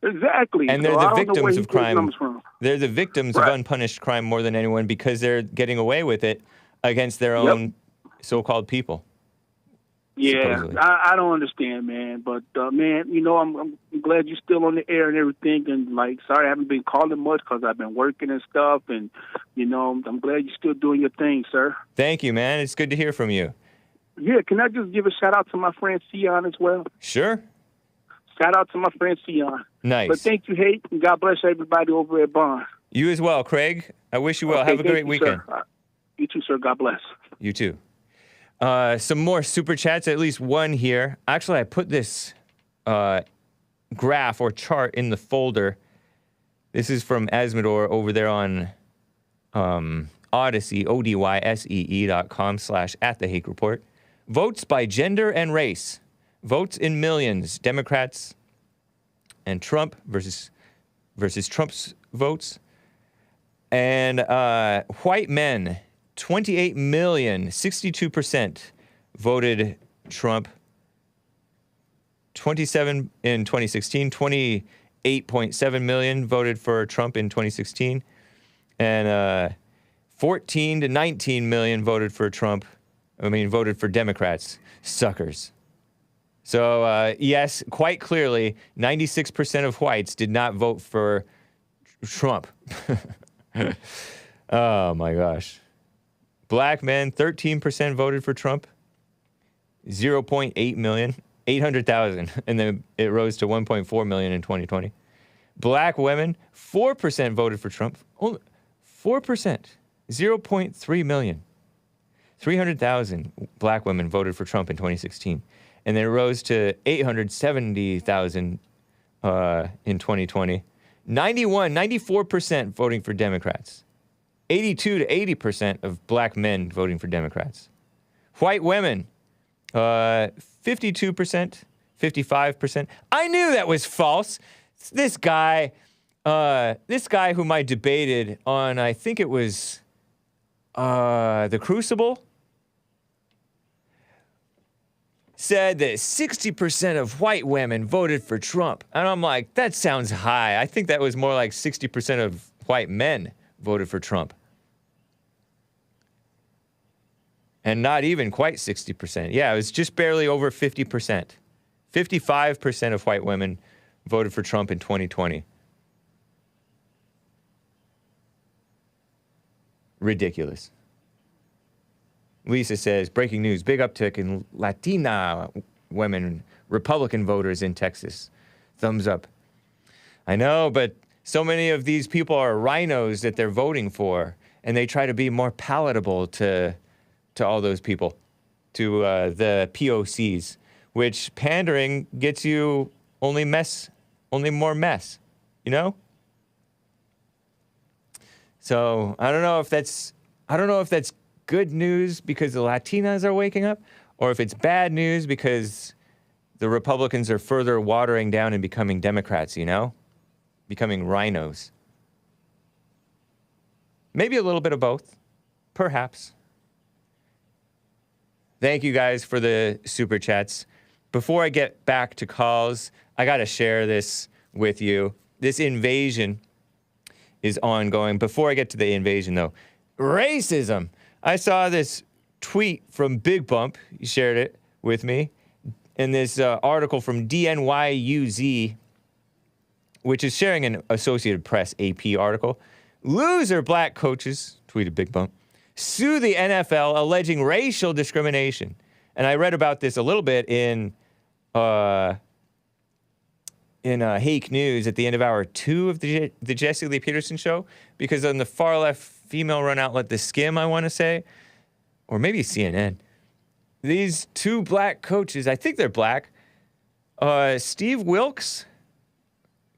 Exactly. And they're the victims of crime. They're the victims of unpunished crime more than anyone because they're getting away with it against their own so-called people. Yeah, I don't understand, man. But, man, I'm glad you're still on the air and everything. And, sorry I haven't been calling much because I've been working and stuff. And, I'm glad you're still doing your thing, sir. Thank you, man. It's good to hear from you. Yeah, can I just give a shout-out to my friend Sion as well? Sure. Shout-out to my friend Sion. Nice. But thank you, Hake, and God bless everybody over at Bond. You as well, Craig. I wish you well. Have a great weekend. You too, sir. God bless. You too. Some more super chats, at least one here. Actually, I put this graph or chart in the folder. This is from Azzmador over there on Odysee, odysee.com/@the-Hake Report. Votes by gender and race. Votes in millions. Democrats and Trump versus Trump's votes. And white men. 28 million, 62% voted Trump. 27 in 2016, 28.7 million voted for Trump in 2016, and 14 to 19 million voted for Democrats. Suckers. So, yes, quite clearly, 96% of whites did not vote for Trump. Oh, my gosh. Black men, 13% voted for Trump, 0.8 million, 800,000, and then it rose to 1.4 million in 2020. Black women, 4% voted for Trump. Only 4%, 0.3 million. 300,000 black women voted for Trump in 2016. And then it rose to 870,000 in 2020. 94% voting for Democrats. 82 to 80% of black men voting for Democrats. White women, 52%, 55%. I knew that was false. This guy whom I debated on, I think it was The Crucible, said that 60% of white women voted for Trump. And I'm like, that sounds high. I think that was more like 60% of white men voted for Trump. And not even quite 60%. Yeah, it was just barely over 50%. 55% of white women voted for Trump in 2020. Ridiculous. Lisa says, breaking news, big uptick in Latina women, Republican voters in Texas. Thumbs up. I know, but so many of these people are rhinos that they're voting for, and they try to be more palatable to all those people, to the POCs, which pandering gets you only more mess, you know? So I don't know if that's good news because the Latinas are waking up, or if it's bad news because the Republicans are further watering down and becoming Democrats, you know? Becoming rhinos. Maybe a little bit of both, perhaps. Thank you guys for the super chats. Before I get back to calls, I got to share this with you. This invasion is ongoing. Before I get to the invasion, though, racism. I saw this tweet from Big Bump. He shared it with me. And this article from DNYUZ, which is sharing an Associated Press AP article. Loser black coaches, tweeted Big Bump, sue the NFL alleging racial discrimination. And I read about this a little bit in Hake News at the end of hour 2 of the Jesse Lee Peterson show, because on the far left female run outlet, The Skim, I want to say, or maybe CNN, these two black coaches, I think they're black, Steve Wilkes,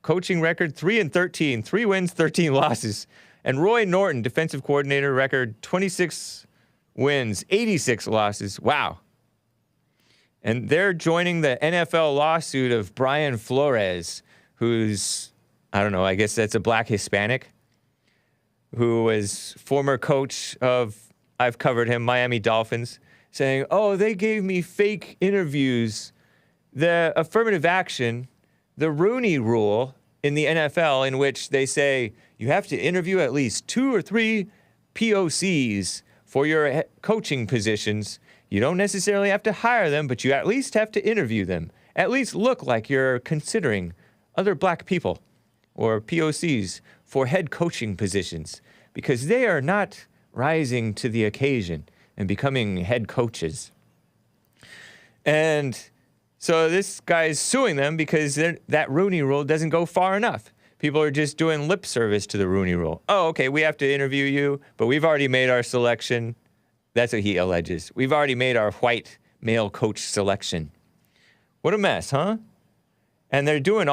coaching record 3-13, 3 wins, 13 losses, and Roy Norton, defensive coordinator, record 26 wins, 86 losses. Wow. And they're joining the NFL lawsuit of Brian Flores, who's, I don't know, I guess that's a black Hispanic, who was former coach of, I've covered him, Miami Dolphins, saying, oh, they gave me fake interviews. The affirmative action, the Rooney Rule in the NFL, in which they say you have to interview at least 2 or 3 POCs for your coaching positions. You don't necessarily have to hire them, but you at least have to interview them. At least look like you're considering other black people or POCs for head coaching positions, because they are not rising to the occasion and becoming head coaches. And so this guy's suing them because that Rooney Rule doesn't go far enough. People are just doing lip service to the Rooney Rule. Oh, okay, we have to interview you, but we've already made our selection. That's what he alleges. We've already made our white male coach selection. What a mess, huh? And they're doing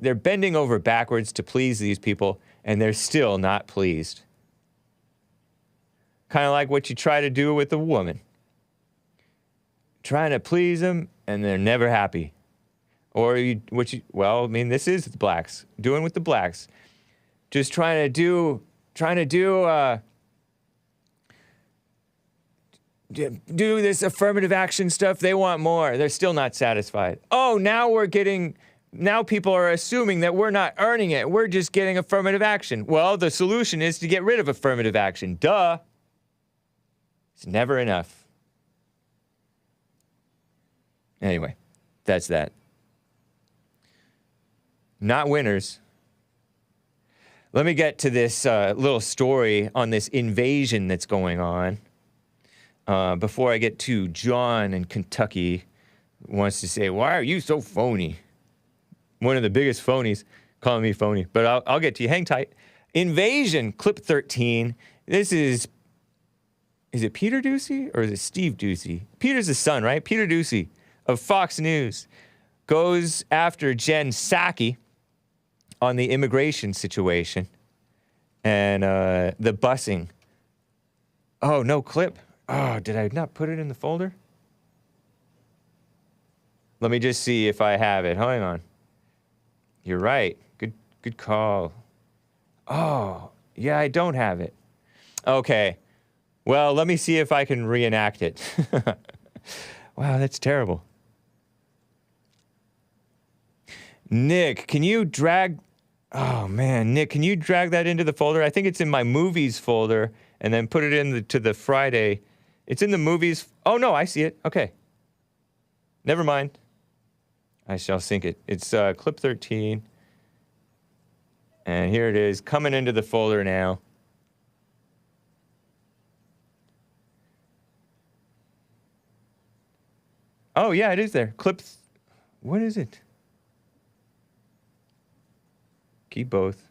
they're bending over backwards to please these people, and they're still not pleased. Kind of like what you try to do with a woman. Trying to please them, and they're never happy. Or this is the blacks, doing with the blacks. Just trying to do this affirmative action stuff. They want more. They're still not satisfied. Oh, now people are assuming that we're not earning it. We're just getting affirmative action. Well, the solution is to get rid of affirmative action. Duh. It's never enough. Anyway, that's that. Not winners. Let me get to this little story on this invasion that's going on. Before I get to John in Kentucky, who wants to say, why are you so phony? One of the biggest phonies. calling me phony, but I'll get to you. Hang tight. Invasion, clip 13. This is it Peter Doocy or is it Steve Doocy? Peter's the son, right? Peter Doocy of Fox News goes after Jen Psaki on the immigration situation and the busing. Oh, no clip. Oh, did I not put it in the folder? Let me just see if I have it. Hang on. You're right. Good call. Oh, yeah, I don't have it. Okay. Well, let me see if I can reenact it. Wow, that's terrible. Nick, can you drag... Oh, man, Nick, can you drag that into the folder? I think it's in my movies folder, and then put it to the Friday. It's in the movies... Oh, no, I see it. Okay. Never mind. I shall sync it. It's clip 13. And here it is, coming into the folder now. Oh, yeah, it is there. What is it? Keep both.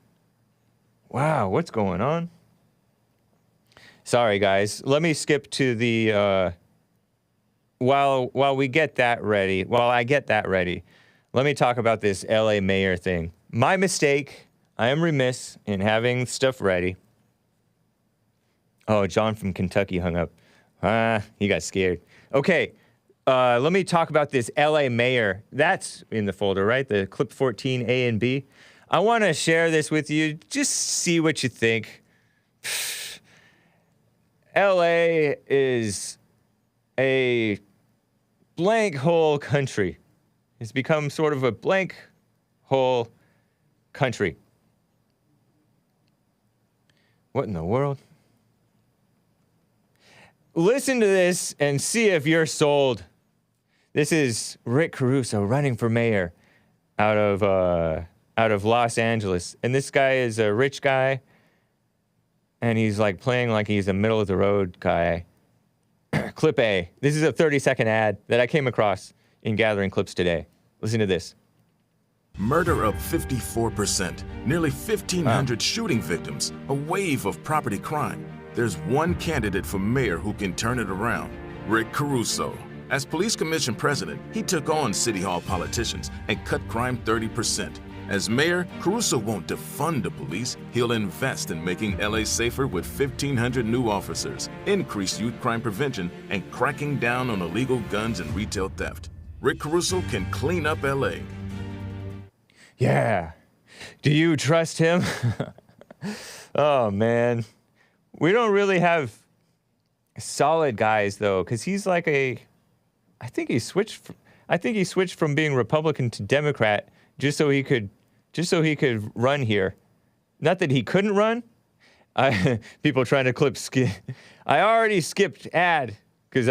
Wow, what's going on? Sorry, guys. Let me skip to the... While I get that ready, let me talk about this LA mayor thing. My mistake. I am remiss in having stuff ready. Oh, John from Kentucky hung up. He got scared. Okay, let me talk about this LA mayor. That's in the folder, right? The clip 14, A and B. I want to share this with you. Just see what you think. LA is a blank hole country. It's become sort of a blank hole country. What in the world? Listen to this and see if you're sold. This is Rick Caruso running for mayor out of Los Angeles. And this guy is a rich guy, and he's like playing like he's a middle of the road guy. Clip A. This is a 30-second ad that I came across in gathering clips today. Listen to this. Murder up 54%, nearly 1,500 shooting victims, a wave of property crime. There's one candidate for mayor who can turn it around, Rick Caruso. As police commission president, he took on City Hall politicians and cut crime 30%. As mayor, Caruso won't defund the police. He'll invest in making LA safer with 1,500 new officers, increase youth crime prevention, and cracking down on illegal guns and retail theft. Rick Caruso can clean up LA. Yeah. Do you trust him? Oh, man. We don't really have solid guys, though, because he's like I think he switched from being Republican to Democrat just so he could run here. Not that he couldn't run. People trying to clip skip. I already skipped ad because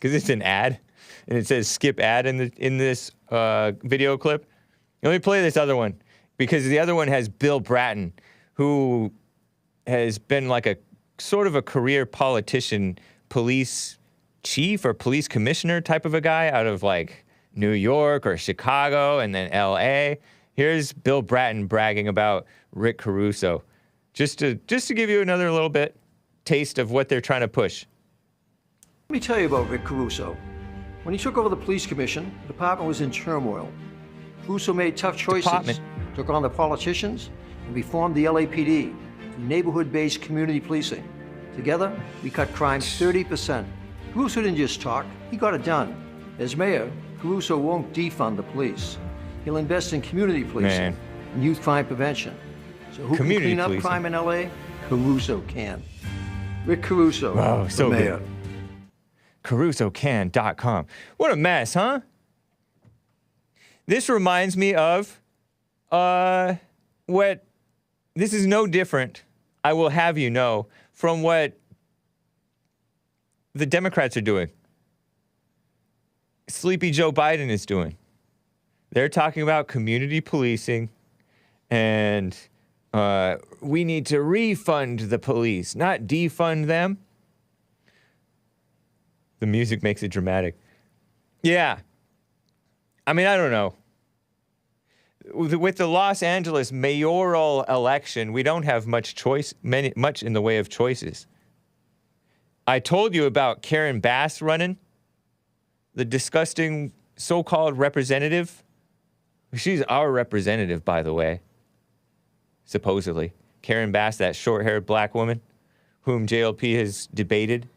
it's an ad, and it says skip ad in this video clip. Let me play this other one, because the other one has Bill Bratton, who has been like a sort of a career politician, police chief or police commissioner type of a guy out of like New York or Chicago and then LA. Here's Bill Bratton bragging about Rick Caruso, just to give you another little bit taste of what they're trying to push. Let me tell you about Rick Caruso. When he took over the police commission, the department was in turmoil. Caruso made tough choices, took on the politicians, and reformed the LAPD through neighborhood-based community policing. Together, we cut crime 30%. Caruso didn't just talk, he got it done. As mayor, Caruso won't defund the police. He'll invest in community policing and youth crime prevention. So who can clean up crime in LA? Caruso can. Rick Caruso, the mayor. Good. CarusoCan.com. What a mess, huh? This reminds me of this is no different, I will have you know, from what the Democrats are doing. Sleepy Joe Biden is doing. They're talking about community policing, and we need to refund the police, not defund them. The music makes it dramatic. Yeah. I mean, I don't know. with the Los Angeles mayoral election, we don't have much in the way of choices. I told you about Karen Bass running, the disgusting so-called representative. She's our representative, by the way, supposedly. Karen Bass, that short-haired black woman whom JLP has debated.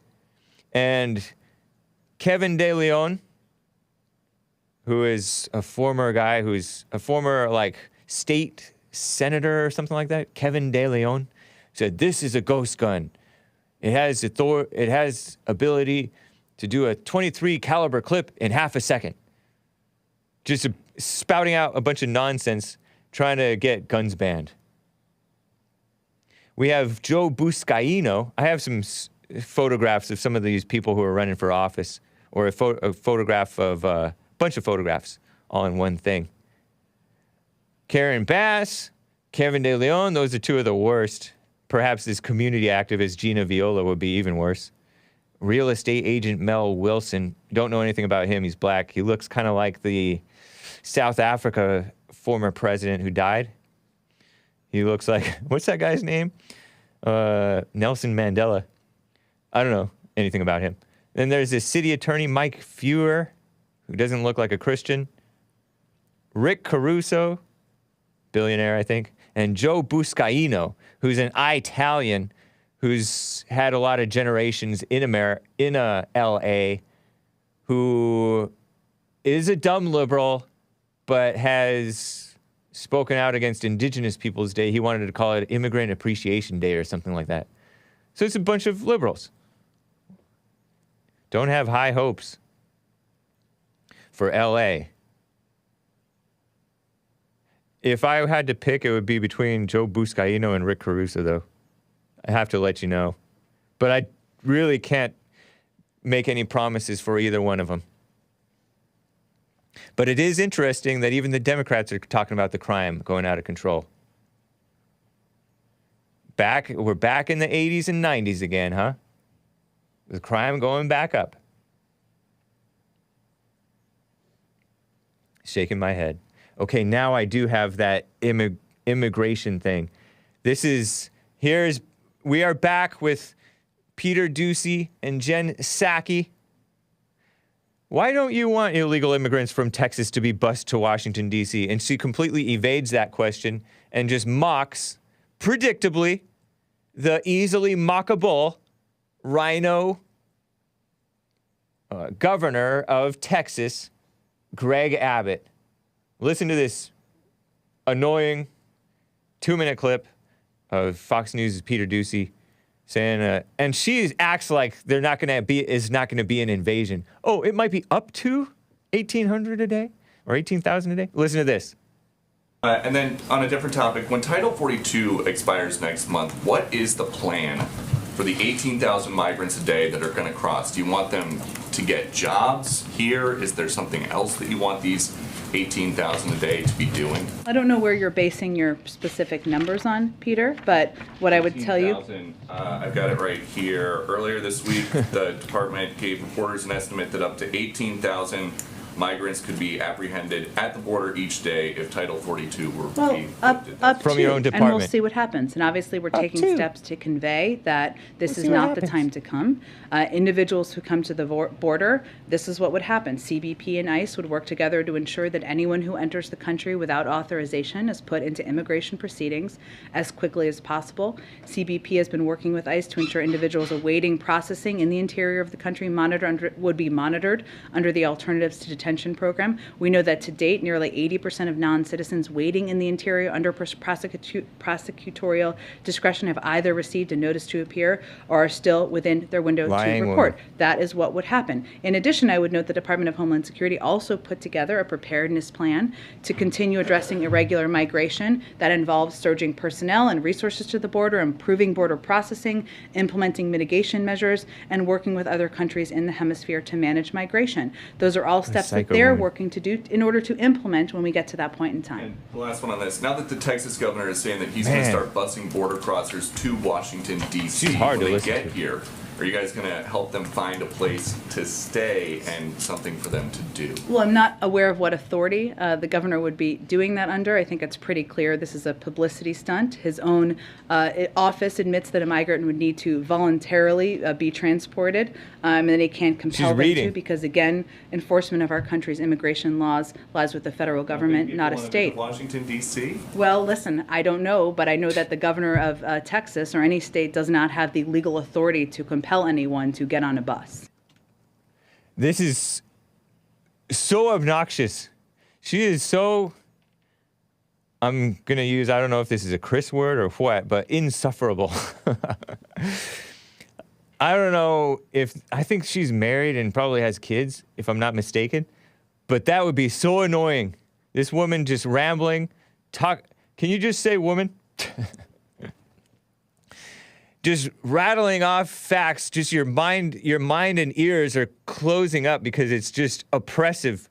And Kevin De Leon, who is a former guy who's a former, like, state senator or something like that. Kevin De Leon said, this is a ghost gun. It has ability to do a .23 caliber clip in half a second. Just spouting out a bunch of nonsense, trying to get guns banned. We have Joe Buscaino. I have some photographs of some of these people who are running for office, or a photograph of a bunch of photographs all in one thing. Karen Bass, Kevin De Leon, those are two of the worst. Perhaps this community activist, Gina Viola, would be even worse. Real estate agent Mel Wilson. Don't know anything about him. He's black. He looks kind of like the South Africa former president who died. He looks like, what's that guy's name? Nelson Mandela. I don't know anything about him. Then there's this city attorney, Mike Feuer, who doesn't look like a Christian. Rick Caruso, billionaire, I think. And Joe Buscaino, who's an Italian who's had a lot of generations in L.A., who is a dumb liberal, but has spoken out against Indigenous Peoples Day. He wanted to call it Immigrant Appreciation Day or something like that. So it's a bunch of liberals. Don't have high hopes for L.A. If I had to pick, it would be between Joe Buscaino and Rick Caruso, though. I have to let you know. But I really can't make any promises for either one of them. But it is interesting that even the Democrats are talking about the crime going out of control. We're back in the 80s and 90s again, huh? The crime going back up. Shaking my head. Okay, now I do have that immigration thing. We are back with Peter Doocy and Jen Psaki. Why don't you want illegal immigrants from Texas to be bused to Washington, D.C.? And she completely evades that question and just mocks, predictably, the easily mockable rhino governor of Texas, Greg Abbott. Listen to this annoying 2-minute clip of Fox News' Peter Doocy saying, and she acts like is not going to be an invasion. Oh, it might be up to 1,800 a day or 18,000 a day. Listen to this. And then on a different topic, when Title 42 expires next month, what is the plan for the 18,000 migrants a day that are going to cross? Do you want them to get jobs here? Is there something else that you want these 18,000 a day to be doing? I don't know where you're basing your specific numbers on, Peter, but what I would tell you... I've got it right here. Earlier this week, the department gave reporters an estimate that up to 18,000 migrants could be apprehended at the border each day if Title 42 were being up from to, your own department. and we'll see what happens. And obviously, we're taking steps to convey that this is not the time to come. Individuals who come to the border, this is what would happen. CBP and ICE would work together to ensure that anyone who enters the country without authorization is put into immigration proceedings as quickly as possible. CBP has been working with ICE to ensure individuals awaiting processing in the interior of the country would be monitored under the Alternatives to Detention program. We know that to date, nearly 80% of non-citizens waiting in the interior under prosecutorial discretion have either received a notice to appear or are still within their window to report. That is what would happen. In addition, I would note the Department of Homeland Security also put together a preparedness plan to continue addressing irregular migration that involves surging personnel and resources to the border, improving border processing, implementing mitigation measures, and working with other countries in the hemisphere to manage migration. Those are all steps that they're working to do in order to implement when we get to that point in time. And the last one on this, now that the Texas governor is saying that he's going to start busing border crossers to Washington, D.C. when they get here, Are you guys going to help them find a place to stay and something for them to do? Well, I'm not aware of what authority the governor would be doing that under. I think it's pretty clear this is a publicity stunt. His own office admits that a migrant would need to voluntarily be transported, and then he can't compel them to, because, again, enforcement of our country's immigration laws lies with the federal government, not a state. Washington, D.C.? Well, listen, I don't know, but I know that the governor of Texas or any state does not have the legal authority to compel anyone to get on a bus. This is so obnoxious. She is so, I'm going to use, I don't know if this is a Chris word or what, but insufferable. I don't know if, I think she's married and probably has kids, if I'm not mistaken, but that would be so annoying. This woman just rambling, can you just say woman? Just rattling off facts, just your mind and ears are closing up because it's just oppressive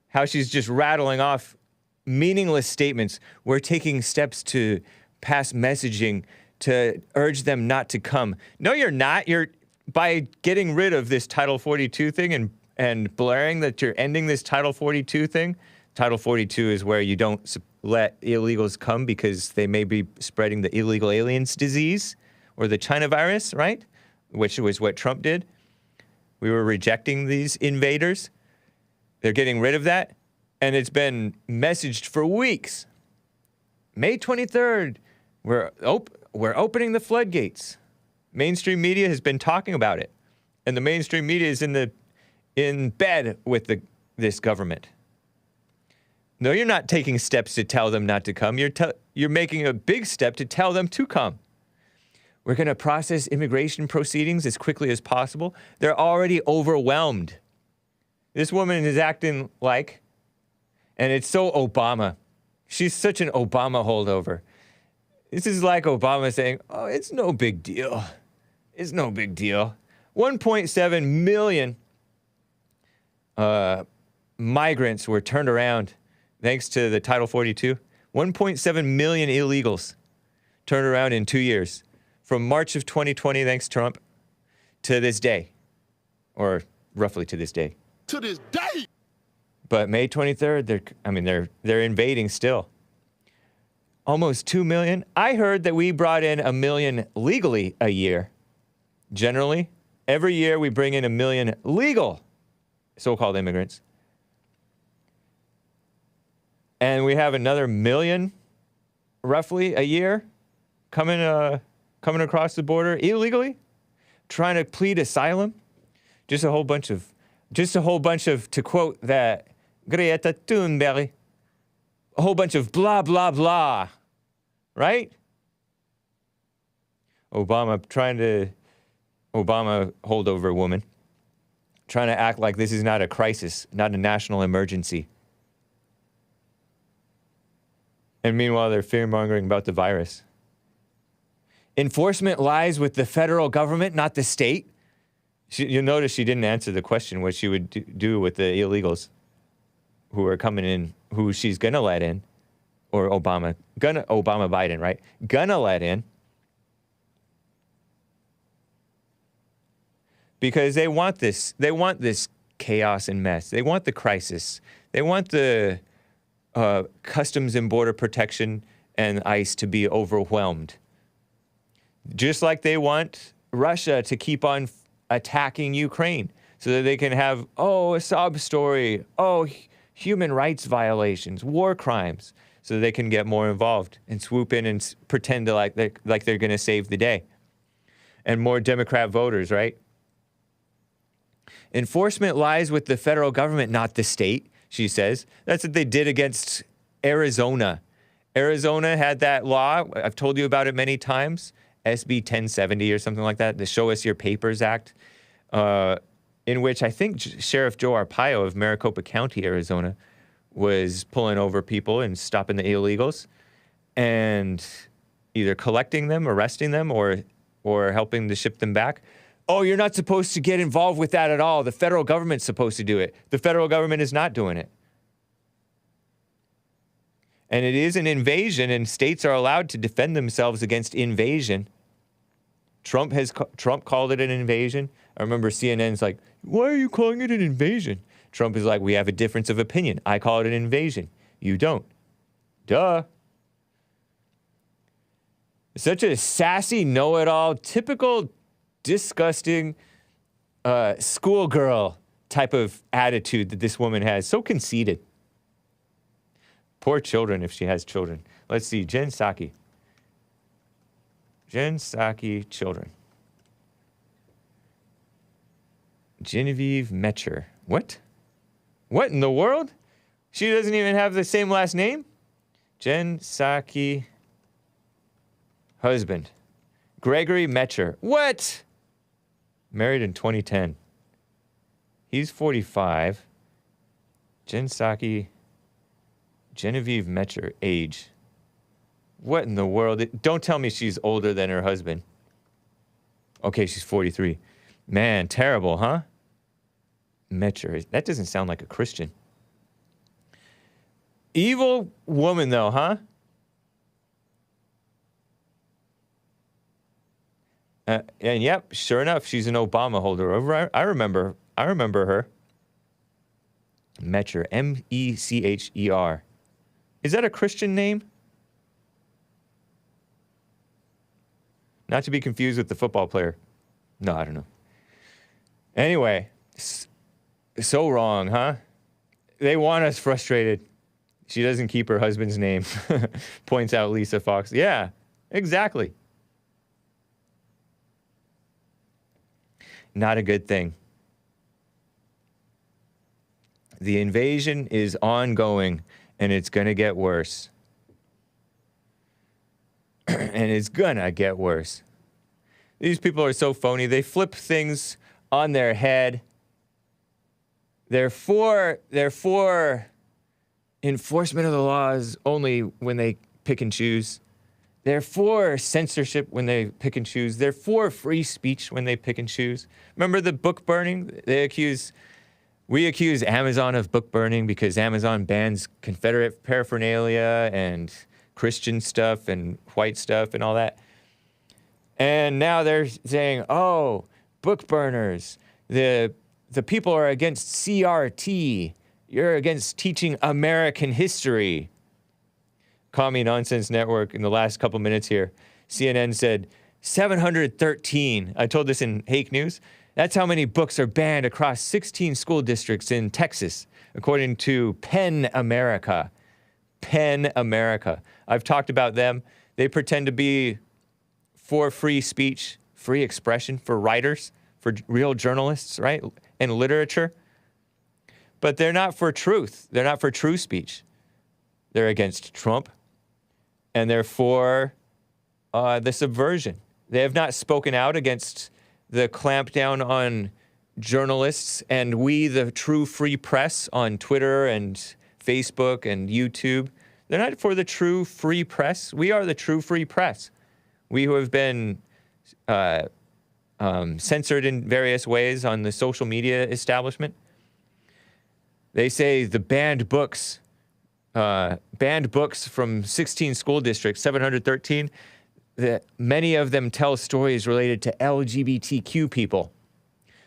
how she's just rattling off meaningless statements. We're taking steps to pass messaging to urge them not to come. No, you're not. You're, by getting rid of this Title 42 thing and blaring that you're ending this Title 42 thing. Title 42 is where you don't let illegals come because they may be spreading the illegal aliens disease. Or the China virus, right? Which was what Trump did. We were rejecting these invaders. They're getting rid of that. And it's been messaged for weeks. May 23rd, we're opening the floodgates. Mainstream media has been talking about it. And the mainstream media is in bed with this government. No, you're not taking steps to tell them not to come. You're making a big step to tell them to come. We're going to process immigration proceedings as quickly as possible. They're already overwhelmed. This woman is acting like, and it's so Obama. She's such an Obama holdover. This is like Obama saying, oh, it's no big deal. It's no big deal. 1.7 million migrants were turned around thanks to the Title 42. 1.7 million illegals turned around in 2 years. From March of 2020, thanks Trump, to this day, or roughly to this day. To this day. But May 23rd, they're invading still. Almost 2 million. I heard that we brought in 1 million legally a year. Generally, every year we bring in 1 million legal so-called immigrants. And we have another 1 million, roughly, a year coming across the border illegally, trying to plead asylum. Just a whole bunch of, to quote that Greta Thunberg, a whole bunch of blah, blah, blah, right? Obama holdover woman, trying to act like this is not a crisis, not a national emergency. And meanwhile, they're fear-mongering about the virus. Enforcement lies with the federal government, not the state. You'll notice she didn't answer the question what she would do with the illegals who are coming in, who she's gonna let in, or Obama Biden, right? Gonna let in. Because they want this chaos and mess. They want the crisis. They want the Customs and Border Protection and ICE to be overwhelmed. Just like they want Russia to keep on attacking Ukraine so that they can have, a sob story, human rights violations, war crimes, so that they can get more involved and swoop in and pretend to like they're going to save the day. And more Democrat voters, right? Enforcement lies with the federal government, not the state, she says. That's what they did against Arizona. Arizona had that law, I've told you about it many times, SB 1070 or something like that, the Show Us Your Papers Act, in which I think Sheriff Joe Arpaio of Maricopa County, Arizona, was pulling over people and stopping the illegals and either collecting them, arresting them, or helping to ship them back. Oh, you're not supposed to get involved with that at all. The federal government's supposed to do it. The federal government is not doing it. And it is an invasion, and states are allowed to defend themselves against invasion. Trump called it an invasion. I remember CNN's like, why are you calling it an invasion? Trump is like, we have a difference of opinion. I call it an invasion. You don't. Duh. Such a sassy, know-it-all, typical, disgusting schoolgirl type of attitude that this woman has. So conceited. Poor children if she has children. Let's see, Jen Psaki. Jen Psaki, children. Genevieve Metcher. What? What in the world? She doesn't even have the same last name? Jen Psaki, husband. Gregory Metcher. What? Married in 2010. He's 45. Jen Psaki, Genevieve Metcher, age. What in the world? Don't tell me she's older than her husband. Okay, she's 43. Man, terrible, huh? Metcher. That doesn't sound like a Christian. Evil woman, though, huh? And yep, sure enough, she's an Obama holder. I remember her. Metcher, Mecher. Is that a Christian name? Not to be confused with the football player. No, I don't know. Anyway, so wrong, huh? They want us frustrated. She doesn't keep her husband's name, points out Lisa Fox. Yeah, exactly. Not a good thing. The invasion is ongoing, and it's going to get worse. And it's gonna get worse. These people are so phony. They flip things on their head. They're for enforcement of the laws only when they pick and choose. They're for censorship when they pick and choose. They're for free speech when they pick and choose. Remember the book burning? We accuse Amazon of book burning because Amazon bans Confederate paraphernalia and Christian stuff and white stuff and all that. And now they're saying, oh, book burners, the people are against CRT. You're against teaching American history. Commie Nonsense Network in the last couple minutes here. CNN said 713. I told this in Hake News. That's how many books are banned across 16 school districts in Texas, according to PEN America. PEN America. I've talked about them. They pretend to be for free speech, free expression for writers, for real journalists, right? And literature. But they're not for truth. They're not for true speech. They're against Trump. And they're for the subversion. They have not spoken out against the clampdown on journalists and we, the true free press, on Twitter and Facebook and YouTube. They're not for the true free press. We are the true free press. We who have been censored in various ways on the social media establishment. They say the banned books from 16 school districts, 713, that many of them tell stories related to LGBTQ people.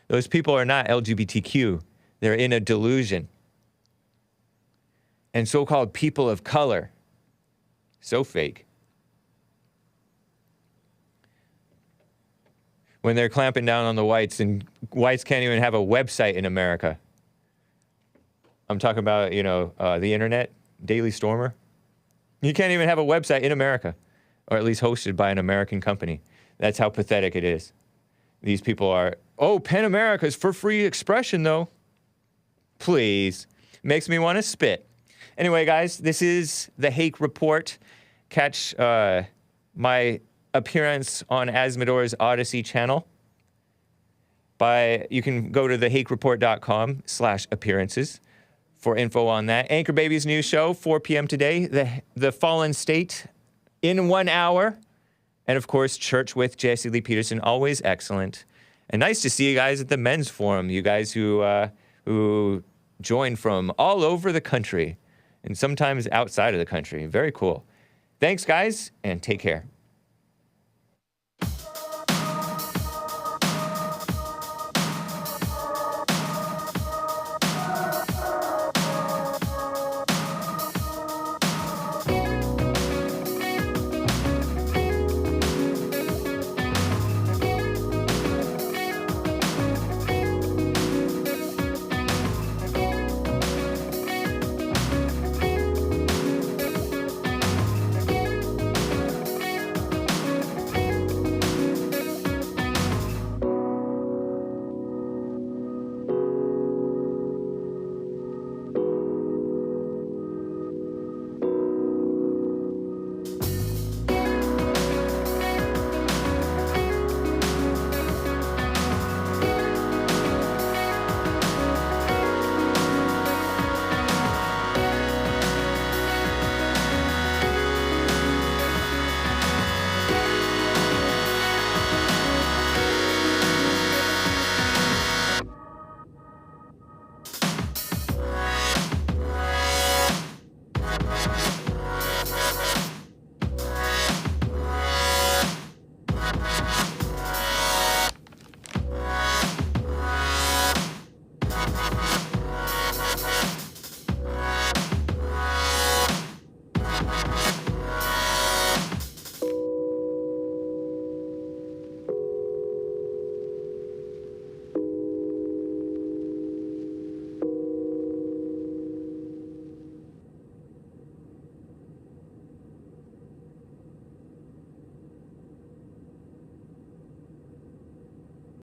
Those people are not LGBTQ. They're in a delusion. And so-called people of color. So fake. When they're clamping down on the whites, and whites can't even have a website in America. I'm talking about, the internet, Daily Stormer. You can't even have a website in America, or at least hosted by an American company. That's how pathetic it is. These people are, PEN America's for free expression, though. Please. Makes me want to spit. Anyway, guys, this is the Hake Report. Catch my appearance on Azzmador's Odysee channel. You can go to thehakereport.com/appearances for info on that. Anchor Baby's new show, 4 p.m. today. The Fallen State in 1 hour. And, of course, Church with Jesse Lee Peterson, always excellent. And nice to see you guys at the Men's Forum, you guys who join from all over the country and sometimes outside of the country. Very cool. Thanks, guys, and take care.